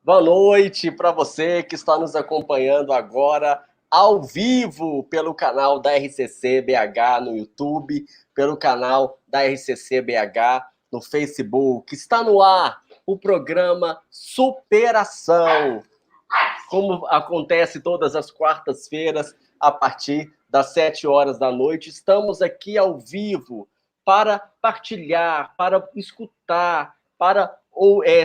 Boa noite para você que está nos acompanhando agora ao vivo pelo canal da RCC BH no YouTube, pelo canal da RCC BH no Facebook. Está no ar o programa Superação, como acontece todas as quartas-feiras a partir das 7 horas da noite. Estamos aqui ao vivo para partilhar, para escutar, para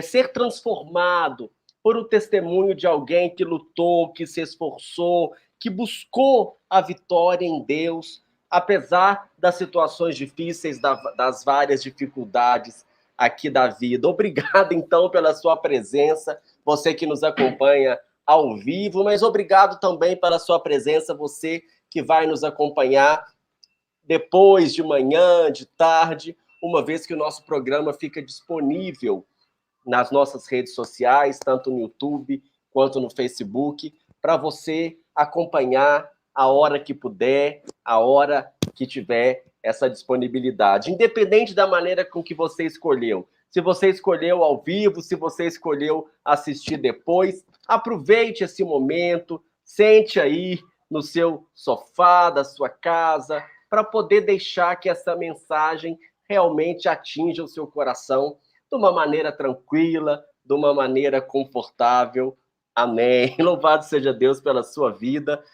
ser transformado por um testemunho de alguém que lutou, que se esforçou, que buscou a vitória em Deus, apesar das situações difíceis, das várias dificuldades aqui da vida. Obrigado, então, pela sua presença, você que nos acompanha ao vivo, mas obrigado também pela sua presença, você que vai nos acompanhar depois de manhã, de tarde, uma vez que o nosso programa fica disponível nas nossas redes sociais, tanto no YouTube quanto no Facebook, para você acompanhar a hora que puder, a hora que tiver essa disponibilidade, independente da maneira com que você escolheu. Se você escolheu ao vivo, se você escolheu assistir depois, aproveite esse momento, sente aí no seu sofá da sua casa, para poder deixar que essa mensagem realmente atinja o seu coração de uma maneira tranquila, de uma maneira confortável. Amém. Louvado seja Deus pela sua vida.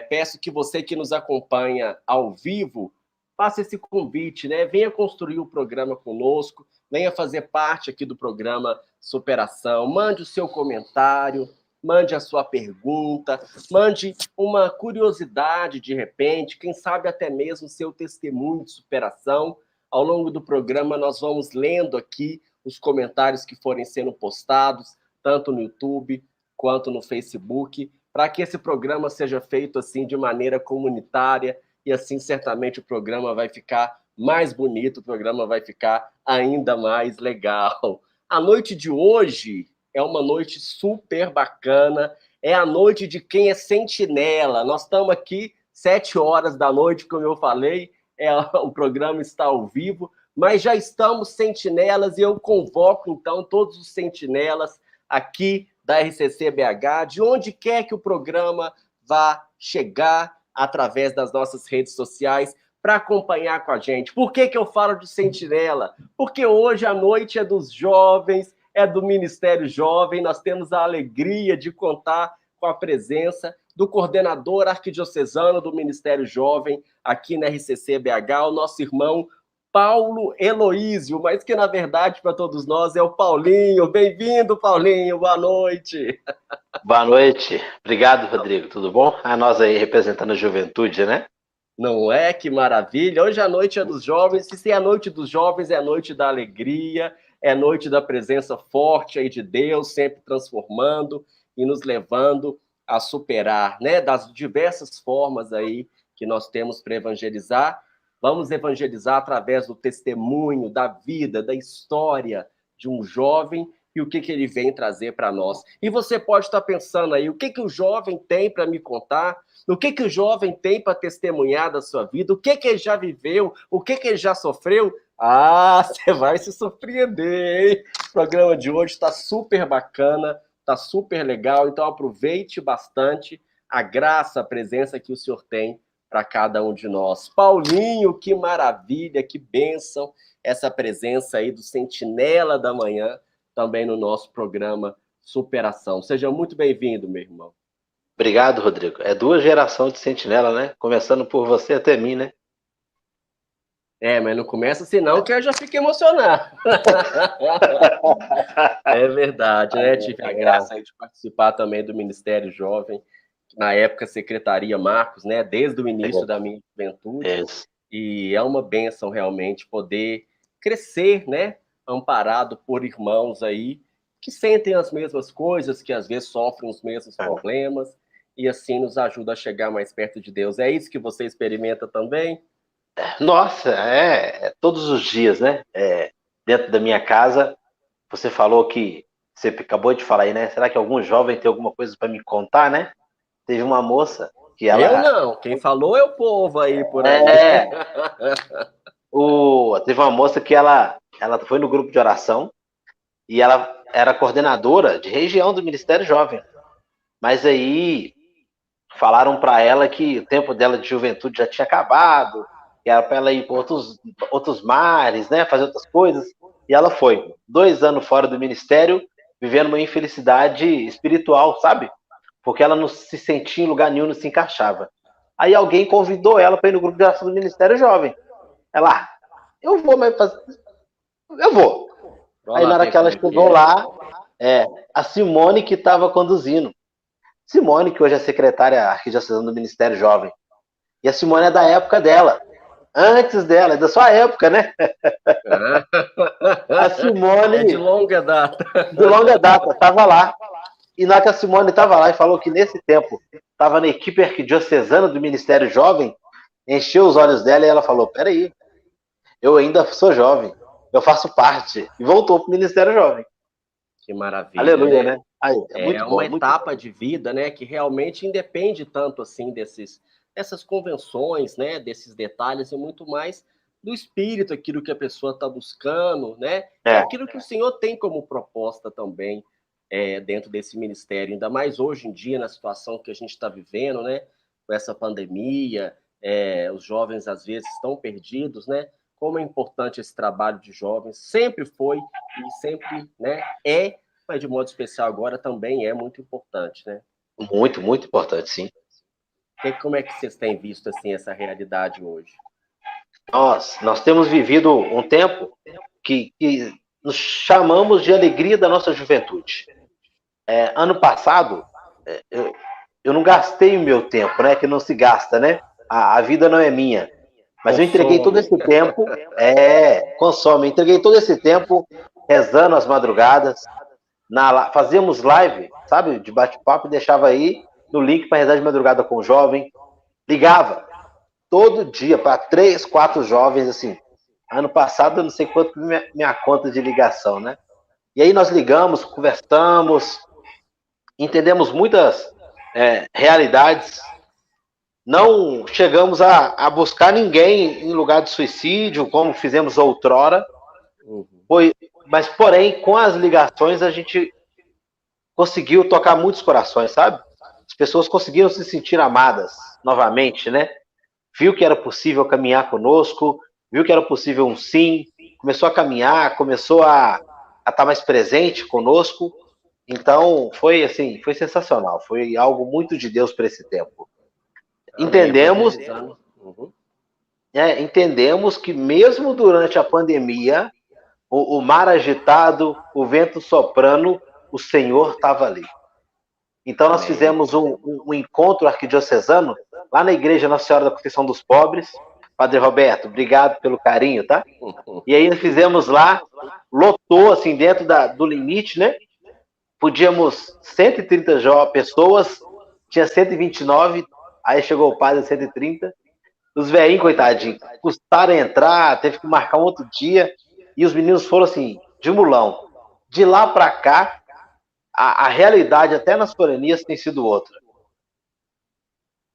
Peço que você que nos acompanha ao vivo, faça esse convite, né? Venha construir o programa conosco, venha fazer parte aqui do programa Superação. Mande o seu comentário, mande a sua pergunta, mande uma curiosidade de repente, quem sabe até mesmo o seu testemunho de superação. Ao longo do programa, nós vamos lendo aqui os comentários que forem sendo postados, tanto no YouTube quanto no Facebook, para que esse programa seja feito assim de maneira comunitária, e assim certamente o programa vai ficar mais bonito, o programa vai ficar ainda mais legal. A noite de hoje é uma noite super bacana, é a noite de quem é sentinela. Nós estamos aqui 7 horas da noite, como eu falei, o programa está ao vivo, mas já estamos sentinelas e eu convoco, então, todos os sentinelas aqui da RCC BH, de onde quer que o programa vá chegar através das nossas redes sociais, para acompanhar com a gente. Por que eu falo de sentinela? Porque hoje a noite é dos jovens, é do Ministério Jovem, nós temos a alegria de contar com a presença do coordenador arquidiocesano do Ministério Jovem aqui na RCC BH, o nosso irmão Paulo Eloísio, mas que na verdade para todos nós é o Paulinho. Bem-vindo, Paulinho, boa noite. Boa noite, obrigado, Rodrigo, tudo bom? A nós aí representando a juventude, né? Não é? Que maravilha! Hoje a noite é dos jovens, e se é a noite dos jovens, é a noite da alegria, é a noite da presença forte aí de Deus, sempre transformando e nos levando a superar, né? Das diversas formas aí que nós temos para evangelizar. Vamos evangelizar através do testemunho, da vida, da história de um jovem e o que ele vem trazer para nós. E você pode estar pensando aí, o que o jovem tem para me contar? O que o jovem tem para testemunhar da sua vida? O que ele já viveu? O que ele já sofreu? Ah, você vai se surpreender, hein? O programa de hoje está super bacana, está super legal, então aproveite bastante a graça, a presença que o Senhor tem para cada um de nós. Paulinho, que maravilha, que bênção essa presença aí do Sentinela da Manhã, também no nosso programa Superação. Seja muito bem-vindo, meu irmão. Obrigado, Rodrigo. É 2 gerações de sentinela, né? Começando por você até mim, né? Mas não começa assim não, que eu já fico emocionado. É verdade, né? Tive a graça aí de participar também do Ministério Jovem, na época Secretaria Marcos, né? Desde o início da minha juventude. E é uma bênção realmente poder crescer, né? Amparado por irmãos aí que sentem as mesmas coisas, que às vezes sofrem os mesmos problemas, e assim nos ajuda a chegar mais perto de Deus. É isso que você experimenta também? Nossa, todos os dias, né? Dentro da minha casa, você falou que, você acabou de falar aí, né? Será que algum jovem tem alguma coisa para me contar, né? Teve uma moça que ela... Eu não, quem falou é o povo aí por aí. Teve uma moça que ela foi no grupo de oração e ela era coordenadora de região do Ministério Jovem. Mas aí falaram para ela que o tempo dela de juventude já tinha acabado, que era para ela ir para outros mares, né, fazer outras coisas. E ela foi. 2 anos fora do ministério, vivendo uma infelicidade espiritual, sabe? Porque ela não se sentia em lugar nenhum, não se encaixava. Aí alguém convidou ela para ir no grupo de oração do Ministério Jovem. Ela, eu vou, mas eu vou. Vamos Aí lá na hora ver que ela como é que chegou é. lá, a Simone que estava conduzindo. Simone, que hoje é secretária arquidiocesana do Ministério Jovem. E a Simone é da época dela. Antes dela, é da sua época, né? A É de Simone, longa data. de longa data, estava lá. E na hora que a Simone estava lá e falou que nesse tempo estava na equipe arquidiocesana do Ministério Jovem, encheu os olhos dela e ela falou: peraí, eu ainda sou jovem, eu faço parte. E voltou para o Ministério Jovem. Que maravilha, Aleluia, né? né? Aí, é É muito uma bom, muito bom. etapa de vida, né, que realmente independe tanto assim dessas convenções, né, desses detalhes e muito mais do espírito, aquilo que a pessoa está buscando, né, e É, aquilo que o Senhor tem como proposta também dentro desse ministério, ainda mais hoje em dia na situação que a gente está vivendo, né, com essa pandemia, os jovens às vezes estão perdidos, né? Como é importante esse trabalho de jovens, sempre foi e sempre, né, mas de modo especial agora também é muito importante, né? muito, muito importante, sim. Como é que vocês têm visto assim essa realidade hoje? Nós temos vivido um tempo que nos chamamos de alegria da nossa juventude. Ano passado, eu não gastei o meu tempo, né? Que não se gasta, né? A vida não é minha. Mas eu entreguei todo Consome. esse tempo, consome, entreguei todo esse tempo rezando às madrugadas, fazíamos live, sabe, de bate-papo e deixava aí no link para rezar de madrugada com o jovem, ligava todo dia para 3, 4 jovens, assim. Ano passado eu não sei quanto que minha conta de ligação, né? E aí nós ligamos, conversamos, entendemos muitas realidades. Não chegamos a buscar ninguém em lugar de suicídio, como fizemos outrora. Mas, porém, com as ligações, a gente conseguiu tocar muitos corações, sabe? As pessoas conseguiram se sentir amadas novamente, né? Viu que era possível caminhar conosco, viu que era possível um sim, começou a caminhar, começou a estar mais presente conosco. Então, foi assim, foi sensacional. Foi algo muito de Deus para esse tempo. Amém, Entendemos, evangelizando. Uhum. entendemos que mesmo durante a pandemia, o mar agitado, o vento soprando, o Senhor estava ali. Então nós Amém. fizemos um encontro arquidiocesano lá na Igreja Nossa Senhora da Conceição dos Pobres. Padre Roberto, obrigado pelo carinho, tá? E aí fizemos lá, lotou assim dentro do limite, né? Podíamos 130 pessoas, tinha 129, aí chegou o padre 130. Os velhinhos, coitadinhos, custaram entrar, teve que marcar um outro dia. E os meninos foram assim, de mulão. De lá para cá, a realidade, até nas foranias, tem sido outra.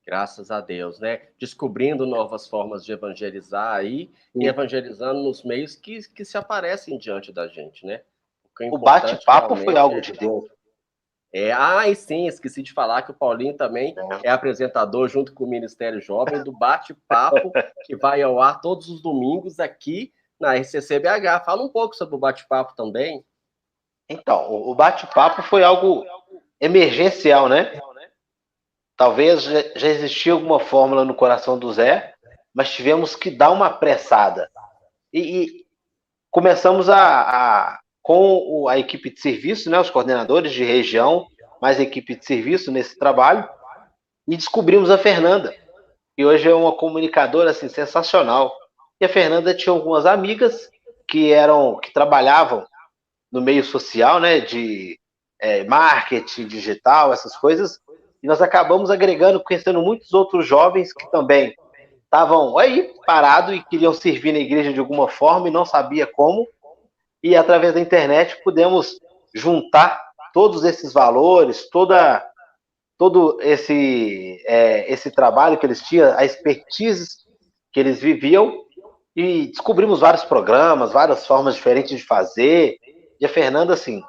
Graças a Deus, né? Descobrindo novas formas de evangelizar aí e evangelizando nos meios que se aparecem diante da gente, né? Porque o O importante bate-papo foi realmente algo de Deus. E sim, esqueci de falar que o Paulinho também é apresentador, junto com o Ministério Jovem, do Bate-Papo, que vai ao ar todos os domingos aqui na RCCBH. Fala um pouco sobre o Bate-Papo também. Então, o bate-papo foi algo emergencial, né? Talvez já existia alguma fórmula no coração do Zé, mas tivemos que dar uma apressada. E começamos com a equipe de serviço, né, os coordenadores de região, mais a equipe de serviço nesse trabalho, e descobrimos a Fernanda, que hoje é uma comunicadora assim, sensacional. E a Fernanda tinha algumas amigas que trabalhavam no meio social, né, de marketing digital, essas coisas, e nós acabamos agregando, conhecendo muitos outros jovens que também estavam aí parados e queriam servir na igreja de alguma forma e não sabia como, e através da internet pudemos juntar todos esses valores, todo esse trabalho que eles tinham, a expertise que eles viviam, e descobrimos vários programas, várias formas diferentes de fazer, E a Fernanda, assim,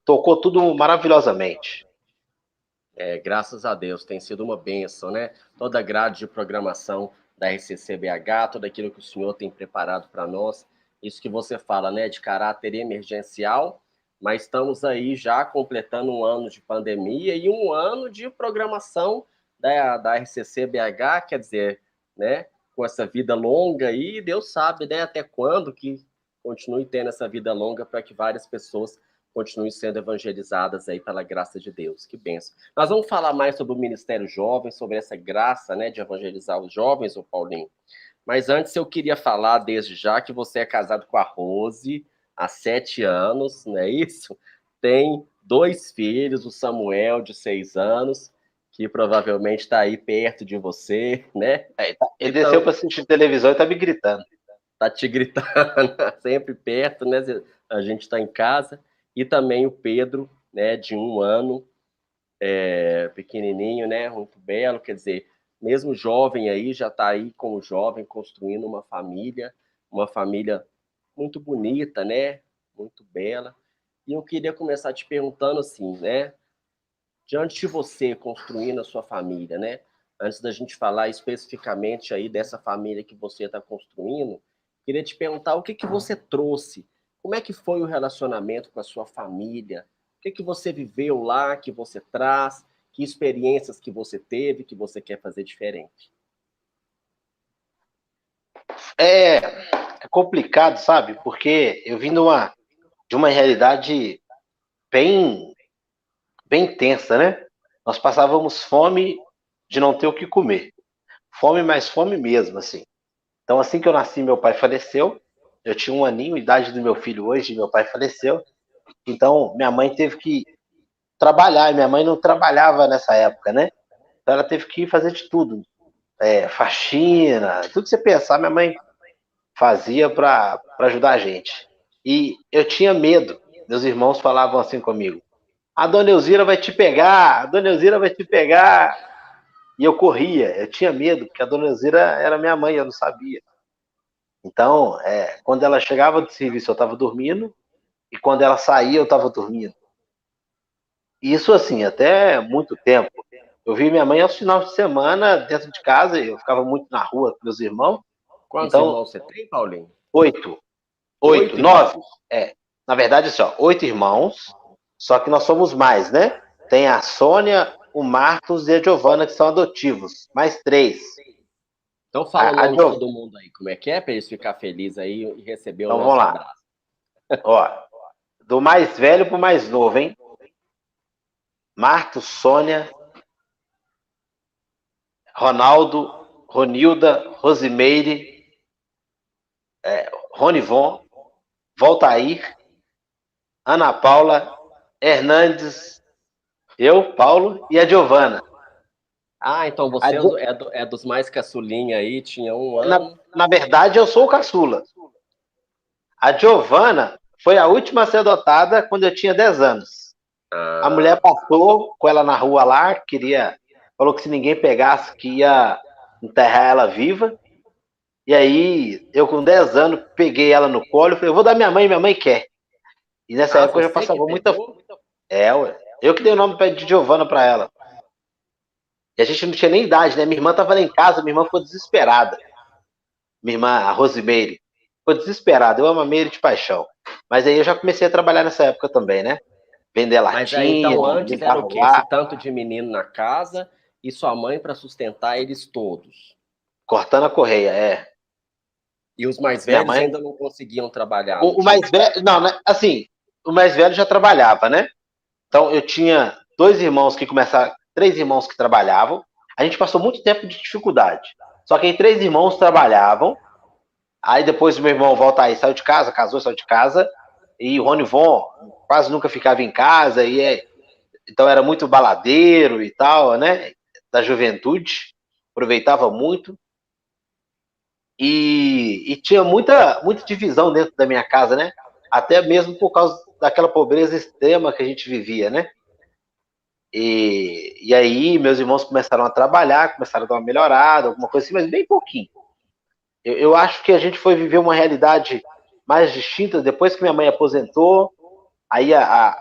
tocou tudo maravilhosamente. Graças a Deus, tem sido uma bênção, né? Toda a grade de programação da RCCBH, tudo aquilo que o senhor tem preparado para nós, isso que você fala, né, de caráter emergencial, mas estamos aí já completando um ano de pandemia e um ano de programação da RCCBH, quer dizer, né, com essa vida longa aí, Deus sabe, né, até quando que continue tendo essa vida longa para que várias pessoas continuem sendo evangelizadas aí pela graça de Deus. Que benção. Nós vamos falar mais sobre o Ministério Jovem, sobre essa graça, né, de evangelizar os jovens, o Paulinho. Mas antes eu queria falar desde já que você é casado com a Rose há 7 anos, não é isso? Tem 2 filhos, o Samuel, de 6 anos, que provavelmente está aí perto de você, né? Ele Então, desceu para assistir televisão e tá me gritando. tá te gritando, sempre perto, né? A gente está em casa. E também o Pedro, né, de 1 ano, pequenininho, né, muito belo, quer dizer, mesmo jovem aí, já está aí como jovem, construindo uma família muito bonita, né, muito bela. E eu queria começar te perguntando assim, né, diante de você construindo a sua família, né, antes da gente falar especificamente aí dessa família que você está construindo, queria te perguntar o que que você trouxe, como é que foi o relacionamento com a sua família, o que que você viveu lá, que você traz, que experiências que você teve, que você quer fazer diferente. É, é complicado, sabe? Porque eu vim de uma realidade bem, bem tensa, né? Nós passávamos fome de não ter o que comer. Fome, mais fome mesmo, assim. Então, assim que eu nasci, meu pai faleceu. Eu tinha 1 aninho, idade do meu filho hoje, meu pai faleceu. Então, minha mãe teve que trabalhar, e minha mãe não trabalhava nessa época, né? Então, ela teve que fazer de tudo. Faxina, tudo que você pensar, minha mãe fazia para ajudar a gente. E eu tinha medo. Meus irmãos falavam assim comigo: a dona Elzira vai te pegar, a dona Elzira vai te pegar. E eu corria, eu tinha medo, porque a dona Elzira era minha mãe, eu não sabia. Então, quando ela chegava do serviço, eu estava dormindo, e quando ela saía, eu estava dormindo. Isso, assim, até muito tempo. Eu vi minha mãe aos finais de semana dentro de casa, eu ficava muito na rua com meus irmãos. Quantos Então, irmãos você tem, Paulinho? 8, 8, Oito 9. irmãos. Na verdade, assim, ó, 8 irmãos, só que nós somos mais, né? Tem a Sônia, o Marcos e a Giovana, que são adotivos. Mais 3. Então fala o A nome de Giovana. todo mundo aí, como é que é, para eles ficar felizes aí e receber o Então vamos nosso lá. abraço. Ó, do mais velho pro mais novo, hein? Marcos, Sônia, Ronaldo, Ronilda, Rosimeire, Ronivon, Voltair, Ana Paula, Hernandes, eu, Paulo e a Giovana. Ah, então você é dos mais caçulinha aí, tinha 1 ano. Na verdade, eu sou o caçula. A Giovana foi a última a ser adotada quando eu tinha 10 anos. A mulher Ah, passou com ela na rua lá, falou que se ninguém pegasse, que ia enterrar ela viva. E aí, eu com 10 anos, peguei ela no colo e falei, eu vou dar minha mãe quer. E nessa época eu já você que passava muita. pegou? Ué. Eu que dei o nome de Giovana pra ela. E a gente não tinha nem idade, né? Minha irmã tava lá em casa, minha irmã ficou desesperada. Minha irmã, a Rosimeire, ficou desesperada. Eu amo a Meire de paixão. Mas aí eu já comecei a trabalhar nessa época também, né? Vender Mas aí latinha, então antes era o limpar quê? Esse lá, tanto de menino na casa e sua mãe para sustentar eles todos. cortando a correia, E os mais Minha velhos mãe. ainda não conseguiam trabalhar, não O tinham. mais velho. Não, né? Assim, o mais velho já trabalhava, né? Então eu tinha 2 irmãos que começaram. 3 irmãos que trabalhavam. A gente passou muito tempo de dificuldade. Só que aí 3 irmãos trabalhavam. Aí depois o meu irmão volta aí, saiu de casa, casou, saiu de casa. E o Rony Von quase nunca ficava em casa. Então era muito baladeiro e tal, né? Da juventude. Aproveitava muito. E tinha muita divisão dentro da minha casa, né? Até mesmo por causa daquela pobreza extrema que a gente vivia, né? E aí meus irmãos começaram a trabalhar, começaram a dar uma melhorada, alguma coisa assim, mas bem pouquinho. Eu acho que a gente foi viver uma realidade mais distinta depois que minha mãe aposentou. Aí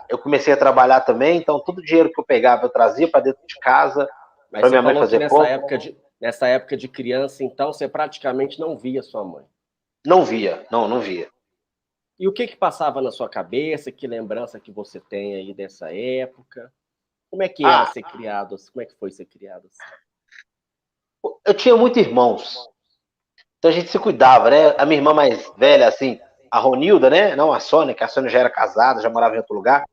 eu comecei a trabalhar também, então todo o dinheiro que eu pegava eu trazia para dentro de casa, Mas para você minha mãe falou que fazer compra. nessa época de criança, então, você praticamente não via sua mãe. Não via, não via. E o que que passava na sua cabeça? Que lembrança que você tem aí dessa época? Como é que era ser criado? Como é que foi ser criado assim? Eu tinha muitos irmãos, então a gente se cuidava, né? A minha irmã mais velha, assim, a Ronilda, né? Não a Sônia, que a Sônia já era casada, já morava em outro lugar.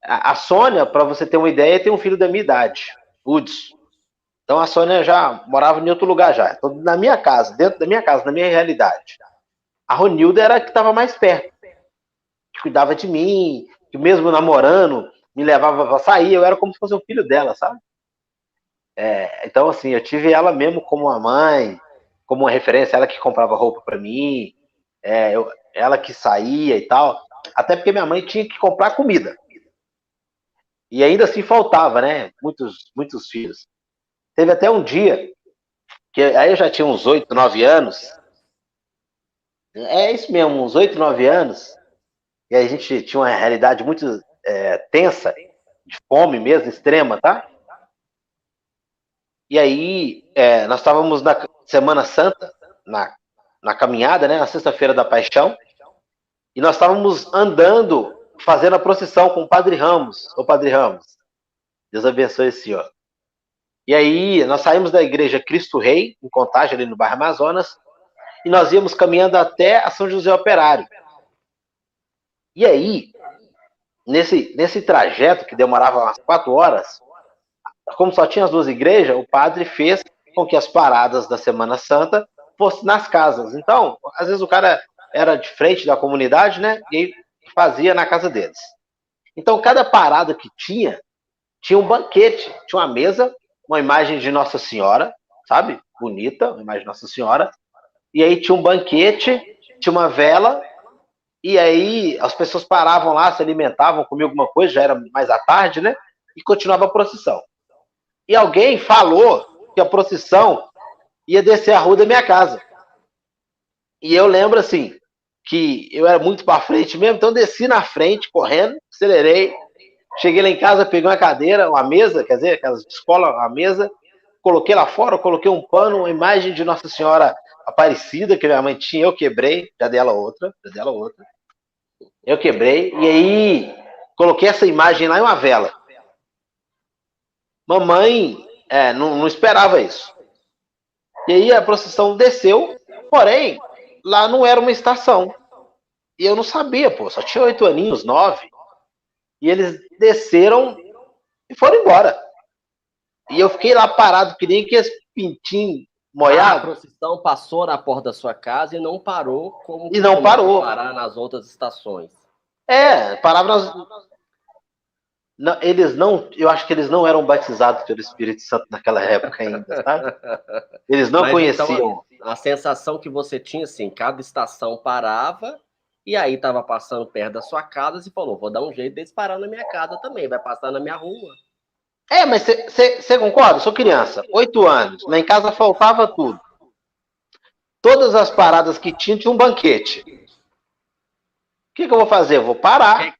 A Sônia, para você ter uma ideia, tem um filho da minha idade, Hudson. Então a Sônia já morava em outro lugar já. Então, na minha casa, dentro da minha casa, na minha realidade. A Ronilda era a que estava mais perto, que cuidava de mim, que mesmo namorando, me levava para sair, eu era como se fosse o filho dela, sabe? Então, assim, eu tive ela mesmo como uma mãe, como uma referência, ela que comprava roupa para mim, ela que saía e tal. Até porque minha mãe tinha que comprar comida. E ainda assim faltava, né? Muitos filhos. Teve até um dia, que aí eu já tinha uns 8, 9 anos. É isso mesmo, uns 8, 9 anos. E aí a gente tinha uma realidade muito tensa, de fome mesmo, extrema, tá? E aí nós estávamos na Semana Santa, na caminhada, né? Na Sexta-feira da Paixão. E nós estávamos andando, fazendo a procissão com o Padre Ramos. Ô Padre Ramos, Deus abençoe esse senhor. E aí nós saímos da igreja Cristo Rei, em Contagem, ali no bairro Amazonas, e nós íamos caminhando até a São José Operário. E aí, nesse trajeto, que demorava umas 4 horas, como só tinha as duas igrejas, o padre fez com que as paradas da Semana Santa fossem nas casas. Então, às vezes o cara era de frente da comunidade, né? E fazia na casa deles. Então, cada parada que tinha um banquete, tinha uma mesa, uma imagem de Nossa Senhora, sabe? Bonita, uma imagem de Nossa Senhora. E aí tinha um banquete, tinha uma vela, e aí as pessoas paravam lá, se alimentavam, comiam alguma coisa, já era mais à tarde, né? E continuava a procissão. E alguém falou que a procissão ia descer a rua da minha casa. E eu lembro, assim, que eu era muito para frente mesmo, então eu desci na frente, correndo, acelerei, cheguei lá em casa, peguei uma cadeira, uma mesa, quer dizer, aquelas de escola, uma mesa, coloquei lá fora, coloquei um pano, uma imagem de Nossa Senhora Aparecida, que minha mãe tinha, eu quebrei, já dela outra. Eu quebrei, e aí coloquei essa imagem lá em uma vela. Mamãe não esperava isso. E aí a procissão desceu, porém, lá não era uma estação. E eu não sabia, pô, só tinha 8 aninhos, 9. E eles desceram e foram embora. E eu fiquei lá parado, que nem que esse pintinho molhado. A procissão passou na porta da sua casa e não parou como e não parou. Parar nas outras estações. Parava nas... Não, eu acho que eles não eram batizados pelo Espírito Santo naquela época ainda, sabe? Eles não conheciam. Então, a sensação que você tinha, assim, cada estação parava e aí estava passando perto da sua casa e falou, vou dar um jeito deles parar na minha casa também, vai passar na minha rua. Mas você concorda? Eu sou criança, 8 anos, lá em casa faltava tudo. Todas as paradas que tinha um banquete. O que eu vou fazer? Eu vou parar.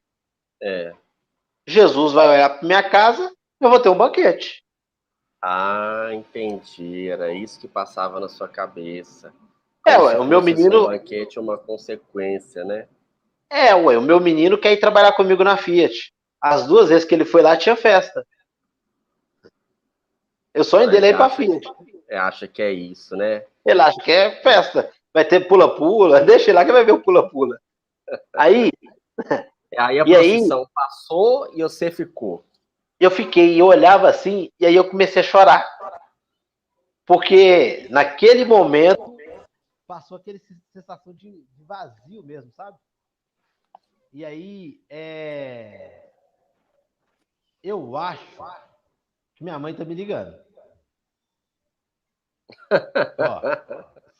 Jesus vai olhar para minha casa, eu vou ter um banquete. Ah, entendi. Era isso que passava na sua cabeça. O meu menino... Um banquete é uma consequência, né? O meu menino quer ir trabalhar comigo na Fiat. As 2 vezes que ele foi lá, tinha festa. Eu sonho dele ir pra Fiat. Acha que é isso, né? Ele acha que é festa. Vai ter pula-pula. Deixa ele lá que vai ver o pula-pula. Aí a procissão passou e você ficou. Eu fiquei, eu olhava assim, e aí eu comecei a chorar. Porque naquele momento passou aquela sensação de vazio mesmo, sabe? E aí, eu acho que minha mãe tá me ligando.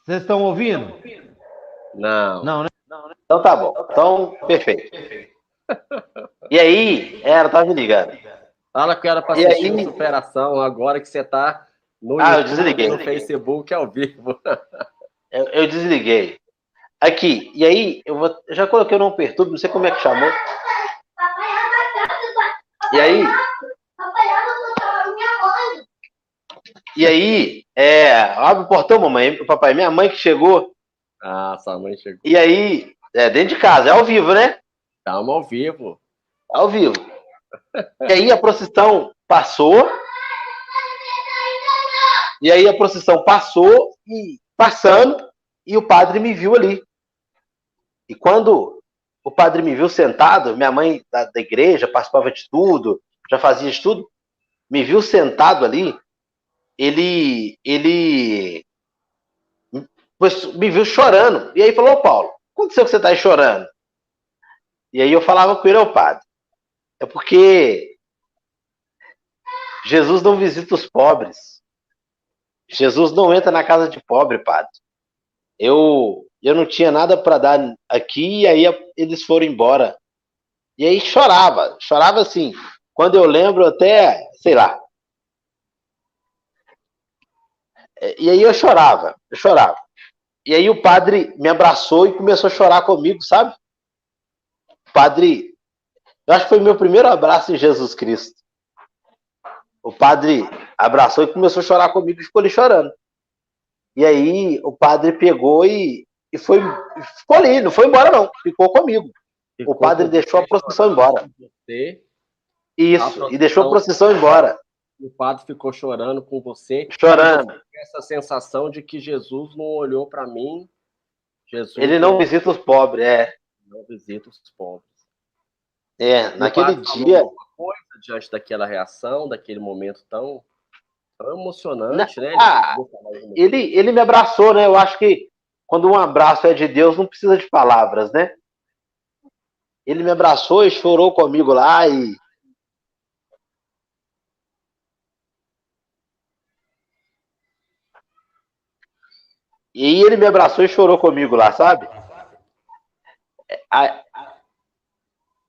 Vocês estão ouvindo? Não. Não, né? Então tá bom. Então, perfeito. E aí, ela tá me ligando. Fala que era para assistir uma superação agora que você tá no YouTube, eu desliguei. No Facebook ao vivo. Eu desliguei. Aqui, e aí, eu já coloquei o Não Perturbe, não sei como é que chamou. E aí, abre o portão, mamãe, papai, minha mãe que chegou. Ah, sua mãe chegou. E aí, dentro de casa, é ao vivo, né? Estamos ao vivo. Ao vivo. E aí a procissão passou. E aí a procissão passou e passando, e o padre me viu ali. E quando o padre me viu sentado, minha mãe da igreja participava de tudo, já fazia de tudo, me viu sentado ali, ele me viu chorando. E aí falou: ô Paulo, o que aconteceu que você está aí chorando? E aí eu falava com ele: ô padre, é porque Jesus não visita os pobres. Jesus não entra na casa de pobre, padre. Eu não tinha nada para dar aqui, e aí eles foram embora. E aí chorava assim. Quando eu lembro até, sei lá. E aí eu chorava. E aí o padre me abraçou e começou a chorar comigo, sabe? O padre, eu acho que foi meu primeiro abraço em Jesus Cristo. O padre abraçou e começou a chorar comigo e ficou ali chorando. E aí o padre pegou e ficou ali, não foi embora não, ficou comigo. O padre deixou a procissão embora. Isso, e deixou a procissão embora. O padre ficou chorando com você. Chorando. Essa sensação de que Jesus não olhou para mim. Jesus ele não visita os pobres, Não visita os pobres. Naquele dia. Alguma coisa diante daquela reação, daquele momento tão emocionante, né? Ele me abraçou, né? Eu acho que quando um abraço é de Deus, não precisa de palavras, né? Ele me abraçou e chorou comigo lá e ele me abraçou e chorou comigo lá, sabe?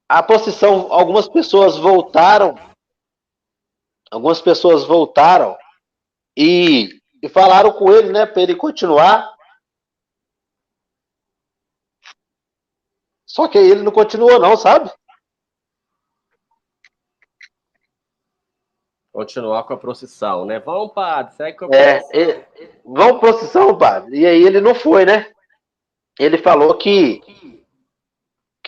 A procissão, algumas pessoas voltaram e falaram com ele, né, para ele continuar. Só que ele não continuou não, sabe? Continuar com a procissão, né? Vamos, padre, segue com a procissão. Vamos procissão, padre. E aí ele não foi, né? Ele falou que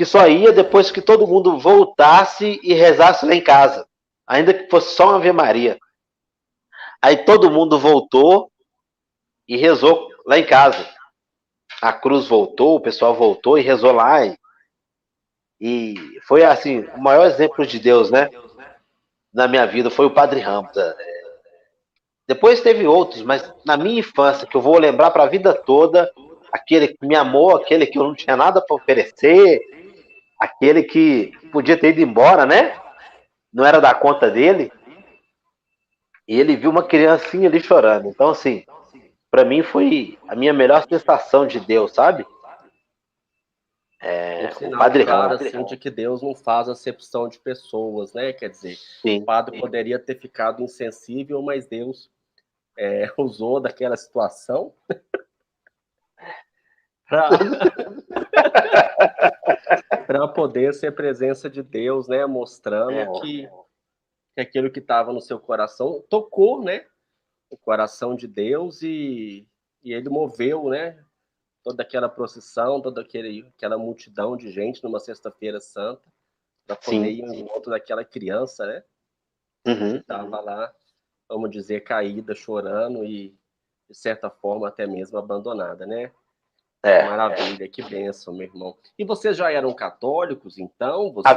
só ia depois que todo mundo voltasse e rezasse lá em casa. Ainda que fosse só uma Ave Maria. Aí todo mundo voltou e rezou lá em casa. A cruz voltou, o pessoal voltou e rezou lá. E foi assim, o maior exemplo de Deus, né? Na minha vida foi o Padre Ramos. Depois teve outros, mas na minha infância, que eu vou lembrar para a vida toda, aquele que me amou, aquele que eu não tinha nada para oferecer, aquele que podia ter ido embora, né? Não era da conta dele. E ele viu uma criancinha ali chorando. Então, assim, para mim foi a minha melhor sensação de Deus, sabe? O Padre Ramos, assim, de que Deus não faz acepção de pessoas, né? Quer dizer, o padre poderia ter ficado insensível, mas Deus usou daquela situação para poder ser presença de Deus, né? Mostrando que aquilo que estava no seu coração tocou, né? O coração de Deus e ele moveu, né? Toda aquela procissão, toda aquela multidão de gente numa sexta-feira santa para poder ir em volta daquela criança, né? Estava lá, vamos dizer, caída, chorando e, de certa forma, até mesmo abandonada, né? Maravilha, que bênção, meu irmão. E vocês já eram católicos, então? A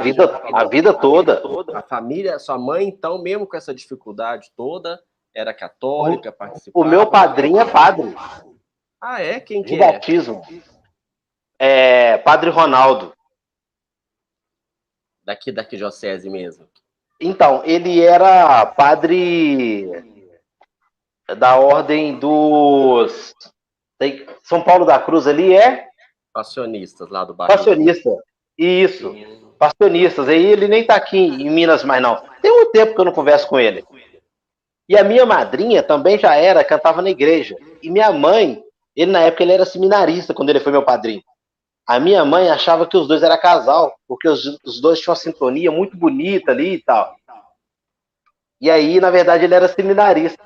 vida toda. A família, sua mãe, então, mesmo com essa dificuldade toda, era católica, participava? O meu padrinho é padre. Ah, é? Quem que é? De batismo. Padre Ronaldo. Daqui da diocese mesmo? Então, ele era padre da ordem dos... São Paulo da Cruz ali Passionistas lá do bairro. Passionista, isso. Passionistas. Aí ele nem tá aqui em Minas mais não. Tem um tempo que eu não converso com ele. E a minha madrinha também já cantava na igreja. E minha mãe, ele na época ele era seminarista quando ele foi meu padrinho. A minha mãe achava que os dois eram casal, porque os dois tinham uma sintonia muito bonita ali e tal. E aí, na verdade, ele era seminarista.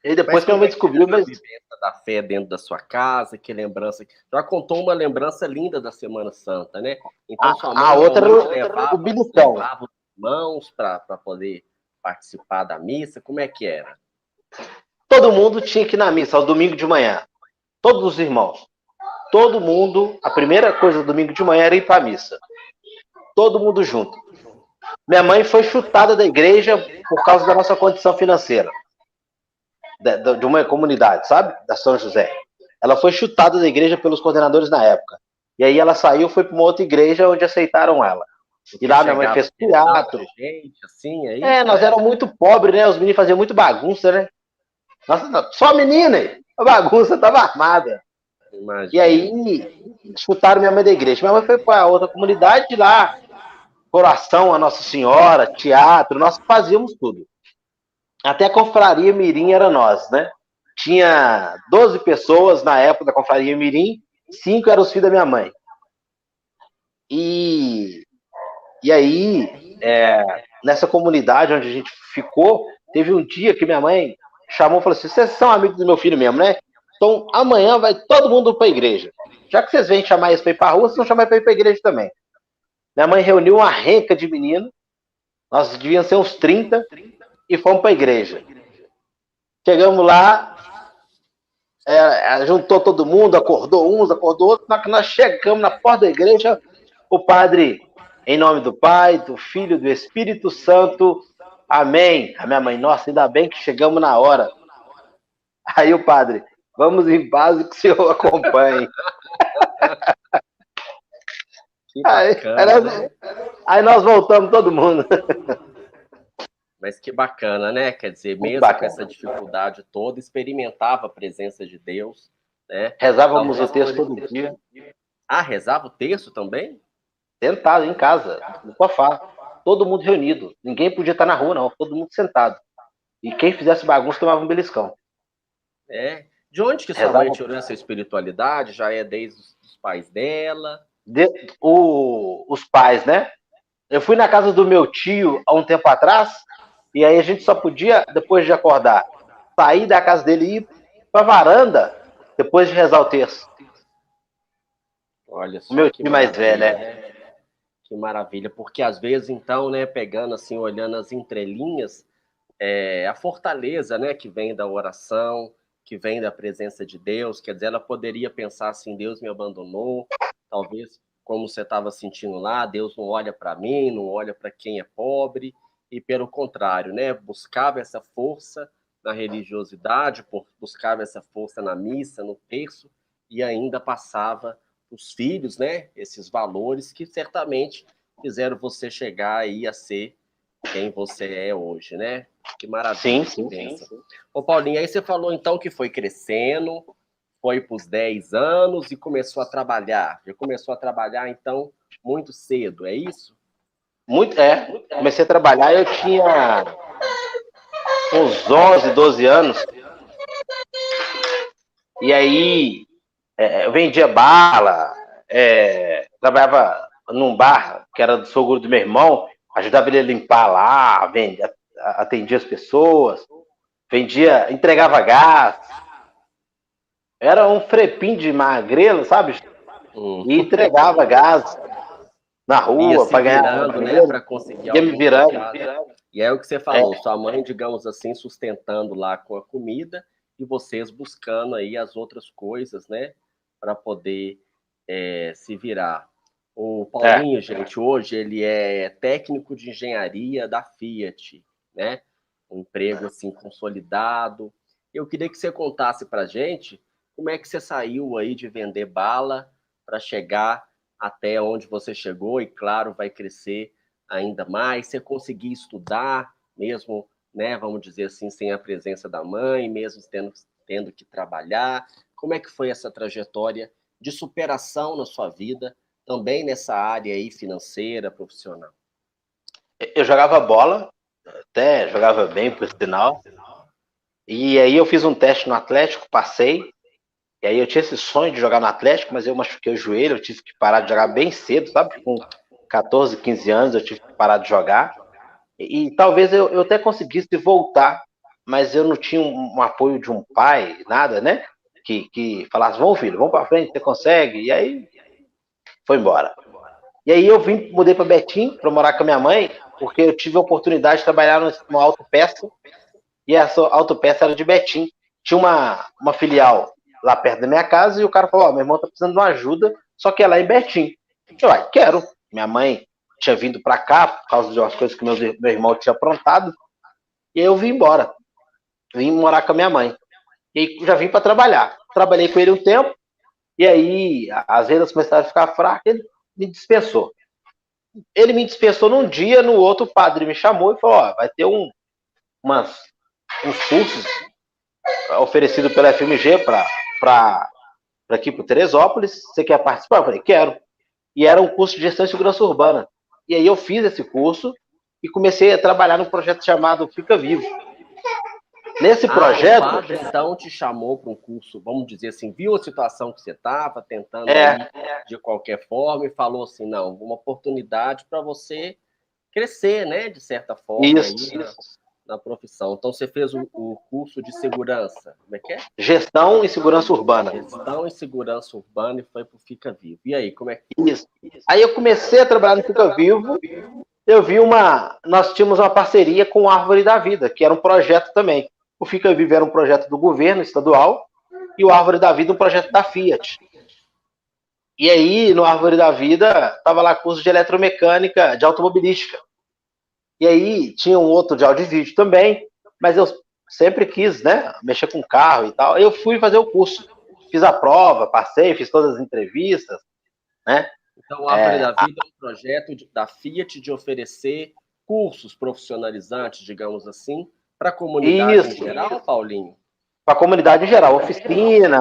E depois que a minha mãe descobriu, mas... vivência da fé dentro da sua casa, que lembrança... Já contou uma lembrança linda da Semana Santa, né? Então, sua mãe a outra levava os irmãos para poder participar da missa? Como é que era? Todo mundo tinha que ir na missa, ao domingo de manhã. Todos os irmãos. Todo mundo, a primeira coisa do domingo de manhã era ir para a missa. Todo mundo junto. Minha mãe foi chutada da igreja por causa da nossa condição financeira. De uma comunidade, sabe? Da São José. Ela foi chutada da igreja pelos coordenadores na época. E aí ela saiu, foi para uma outra igreja onde aceitaram ela. E lá minha mãe fez teatro. Gente, assim, é isso? Nós éramos muito pobres, né? Os meninos faziam muito bagunça, né? Nossa, só menina, a bagunça tava armada. Imagina. E aí, chutaram minha mãe da igreja. Minha mãe foi para outra comunidade de lá. Oração a Nossa Senhora, teatro, nós fazíamos tudo. Até a confraria Mirim era nós, né? Tinha 12 pessoas na época da confraria Mirim, 5 eram os filhos da minha mãe. E aí, nessa comunidade onde a gente ficou, teve um dia que minha mãe chamou e falou assim: vocês são amigos do meu filho mesmo, né? Então amanhã vai todo mundo para a igreja. Já que vocês vêm chamar eles para ir para a rua, vocês vão chamar para ir para a igreja também. Minha mãe reuniu uma renca de meninos, nós devíamos ser uns 30, e fomos para a igreja. Chegamos lá, juntou todo mundo, acordou uns, acordou outros. Na que nós chegamos na porta da igreja, o padre, em nome do Pai, do Filho, do Espírito Santo, amém. A minha mãe, nossa, ainda bem que chegamos na hora. Aí o padre, vamos em paz e que o senhor acompanhe. Aí nós voltamos todo mundo. Mas que bacana, né? Quer dizer, mesmo com essa dificuldade toda, experimentava a presença de Deus, né? Rezávamos o texto todo dia. Ah, rezava o texto também? Sentado em casa, no sofá. Todo mundo reunido. Ninguém podia estar na rua, não. Todo mundo sentado. E quem fizesse bagunça tomava um beliscão. De onde que sua mãe tirou essa espiritualidade? Já é desde os pais dela? Os pais, né? Eu fui na casa do meu tio há um tempo atrás, e aí a gente só podia, depois de acordar, sair da casa dele e ir para a varanda, depois de rezar o terço. Olha só, o meu tio mais velho, né? Que maravilha, porque às vezes, então, né, pegando assim, olhando as entrelinhas, a fortaleza, né, que vem da oração, que vem da presença de Deus, quer dizer, ela poderia pensar assim: Deus me abandonou, talvez como você estava sentindo lá, Deus não olha para mim, não olha para quem é pobre, e pelo contrário, né, buscava essa força na religiosidade, buscava essa força na missa, no terço, e ainda passava os filhos, né, esses valores que certamente fizeram você chegar aí a ser quem você é hoje, né? Que maravilha. Sim. Ô, Paulinho, aí você falou então que foi crescendo, foi para os 10 anos e começou a trabalhar. Já começou a trabalhar, então, muito cedo, é isso? Comecei a trabalhar, eu tinha uns 11, 12 anos. E aí, eu vendia bala, trabalhava num bar, que era do sogro do meu irmão, ajudava ele a limpar lá, atendia as pessoas, entregava gás. Era um frepim de magrelo, sabe? E entregava gás na rua para ganhar, né, para conseguir ia me virando. E é o que você falou, sua mãe, digamos assim, sustentando lá com a comida e vocês buscando aí as outras coisas, né, para poder se virar. O Paulinho, gente, hoje ele é técnico de engenharia da Fiat, né? Um emprego assim consolidado. Eu queria que você contasse para gente como é que você saiu aí de vender bala para chegar até onde você chegou e, claro, vai crescer ainda mais. Você conseguir estudar, mesmo, né? Vamos dizer assim, sem a presença da mãe, mesmo tendo que trabalhar. Como é que foi essa trajetória de superação na sua vida? Também nessa área aí financeira, profissional? Eu jogava bola, até jogava bem, por sinal. E aí eu fiz um teste no Atlético, passei. E aí eu tinha esse sonho de jogar no Atlético, mas eu machuquei o joelho, eu tive que parar de jogar bem cedo, sabe? Com 14, 15 anos eu tive que parar de jogar. E talvez eu até conseguisse voltar, mas eu não tinha um apoio de um pai, nada, né? Que falasse, vamos filho, vamos para frente, você consegue. E aí foi embora. E aí eu mudei para Betim para morar com a minha mãe, porque eu tive a oportunidade de trabalhar numa autopeça, e essa autopeça era de Betim. Tinha uma filial lá perto da minha casa, e o cara falou, meu irmão tá precisando de uma ajuda, só que é lá em Betim. Eu, quero. Minha mãe tinha vindo para cá por causa de umas coisas que meu irmão tinha aprontado, e aí eu vim embora. Vim morar com a minha mãe. E aí já vim para trabalhar. Trabalhei com ele um tempo, e aí as vendas começaram a ficar fracas, ele me dispensou. Ele me dispensou num dia, no outro o padre me chamou e falou, vai ter uns cursos oferecidos pela FMG para aqui para Teresópolis, você quer participar? Eu falei, quero. E era um curso de gestão e segurança urbana. E aí eu fiz esse curso e comecei a trabalhar num projeto chamado Fica Vivo. Nesse projeto... O padre, então, te chamou para um curso, vamos dizer assim, viu a situação que você estava tentando aí, de qualquer forma, e falou assim, não, uma oportunidade para você crescer, né, de certa forma, Isso. aí na profissão. Então, você fez o curso de segurança, como é que é? Gestão e segurança urbana. Gestão e segurança urbana, e foi para o Fica Vivo. E aí, como é que... Isso. Aí eu comecei a trabalhar no Fica Vivo, eu vi nós tínhamos uma parceria com a Árvore da Vida, que era um projeto também. O Fica Vivo era um projeto do governo estadual, e o Árvore da Vida um projeto da Fiat. E aí, no Árvore da Vida, estava lá curso de eletromecânica, de automobilística. E aí, tinha um outro de áudio e vídeo também, mas eu sempre quis, né, mexer com carro e tal. Aí eu fui fazer o curso. Fiz a prova, passei, fiz todas as entrevistas, né? Então, o Árvore da Vida é um projeto da Fiat de oferecer cursos profissionalizantes, digamos assim, para a comunidade em geral, Paulinho? Para a comunidade em geral, oficina,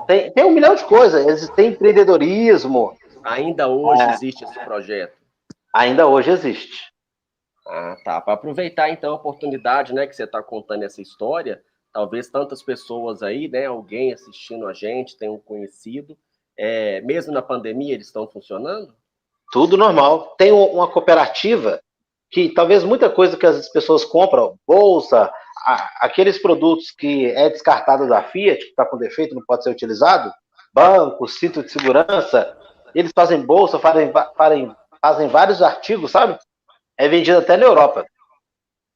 tem um milhão de coisas, tem empreendedorismo. Ainda hoje existe esse projeto? Ainda hoje existe. Ah, tá. Para aproveitar, então, a oportunidade, né, que você está contando essa história, talvez tantas pessoas aí, né, alguém assistindo a gente, tem um conhecido, mesmo na pandemia eles estão funcionando? Tudo normal. Tem uma cooperativa que talvez muita coisa que as pessoas compram, bolsa, aqueles produtos que é descartado da Fiat, que está com defeito, não pode ser utilizado, banco, cinto de segurança, eles fazem bolsa, fazem vários artigos, sabe? É vendido até na Europa.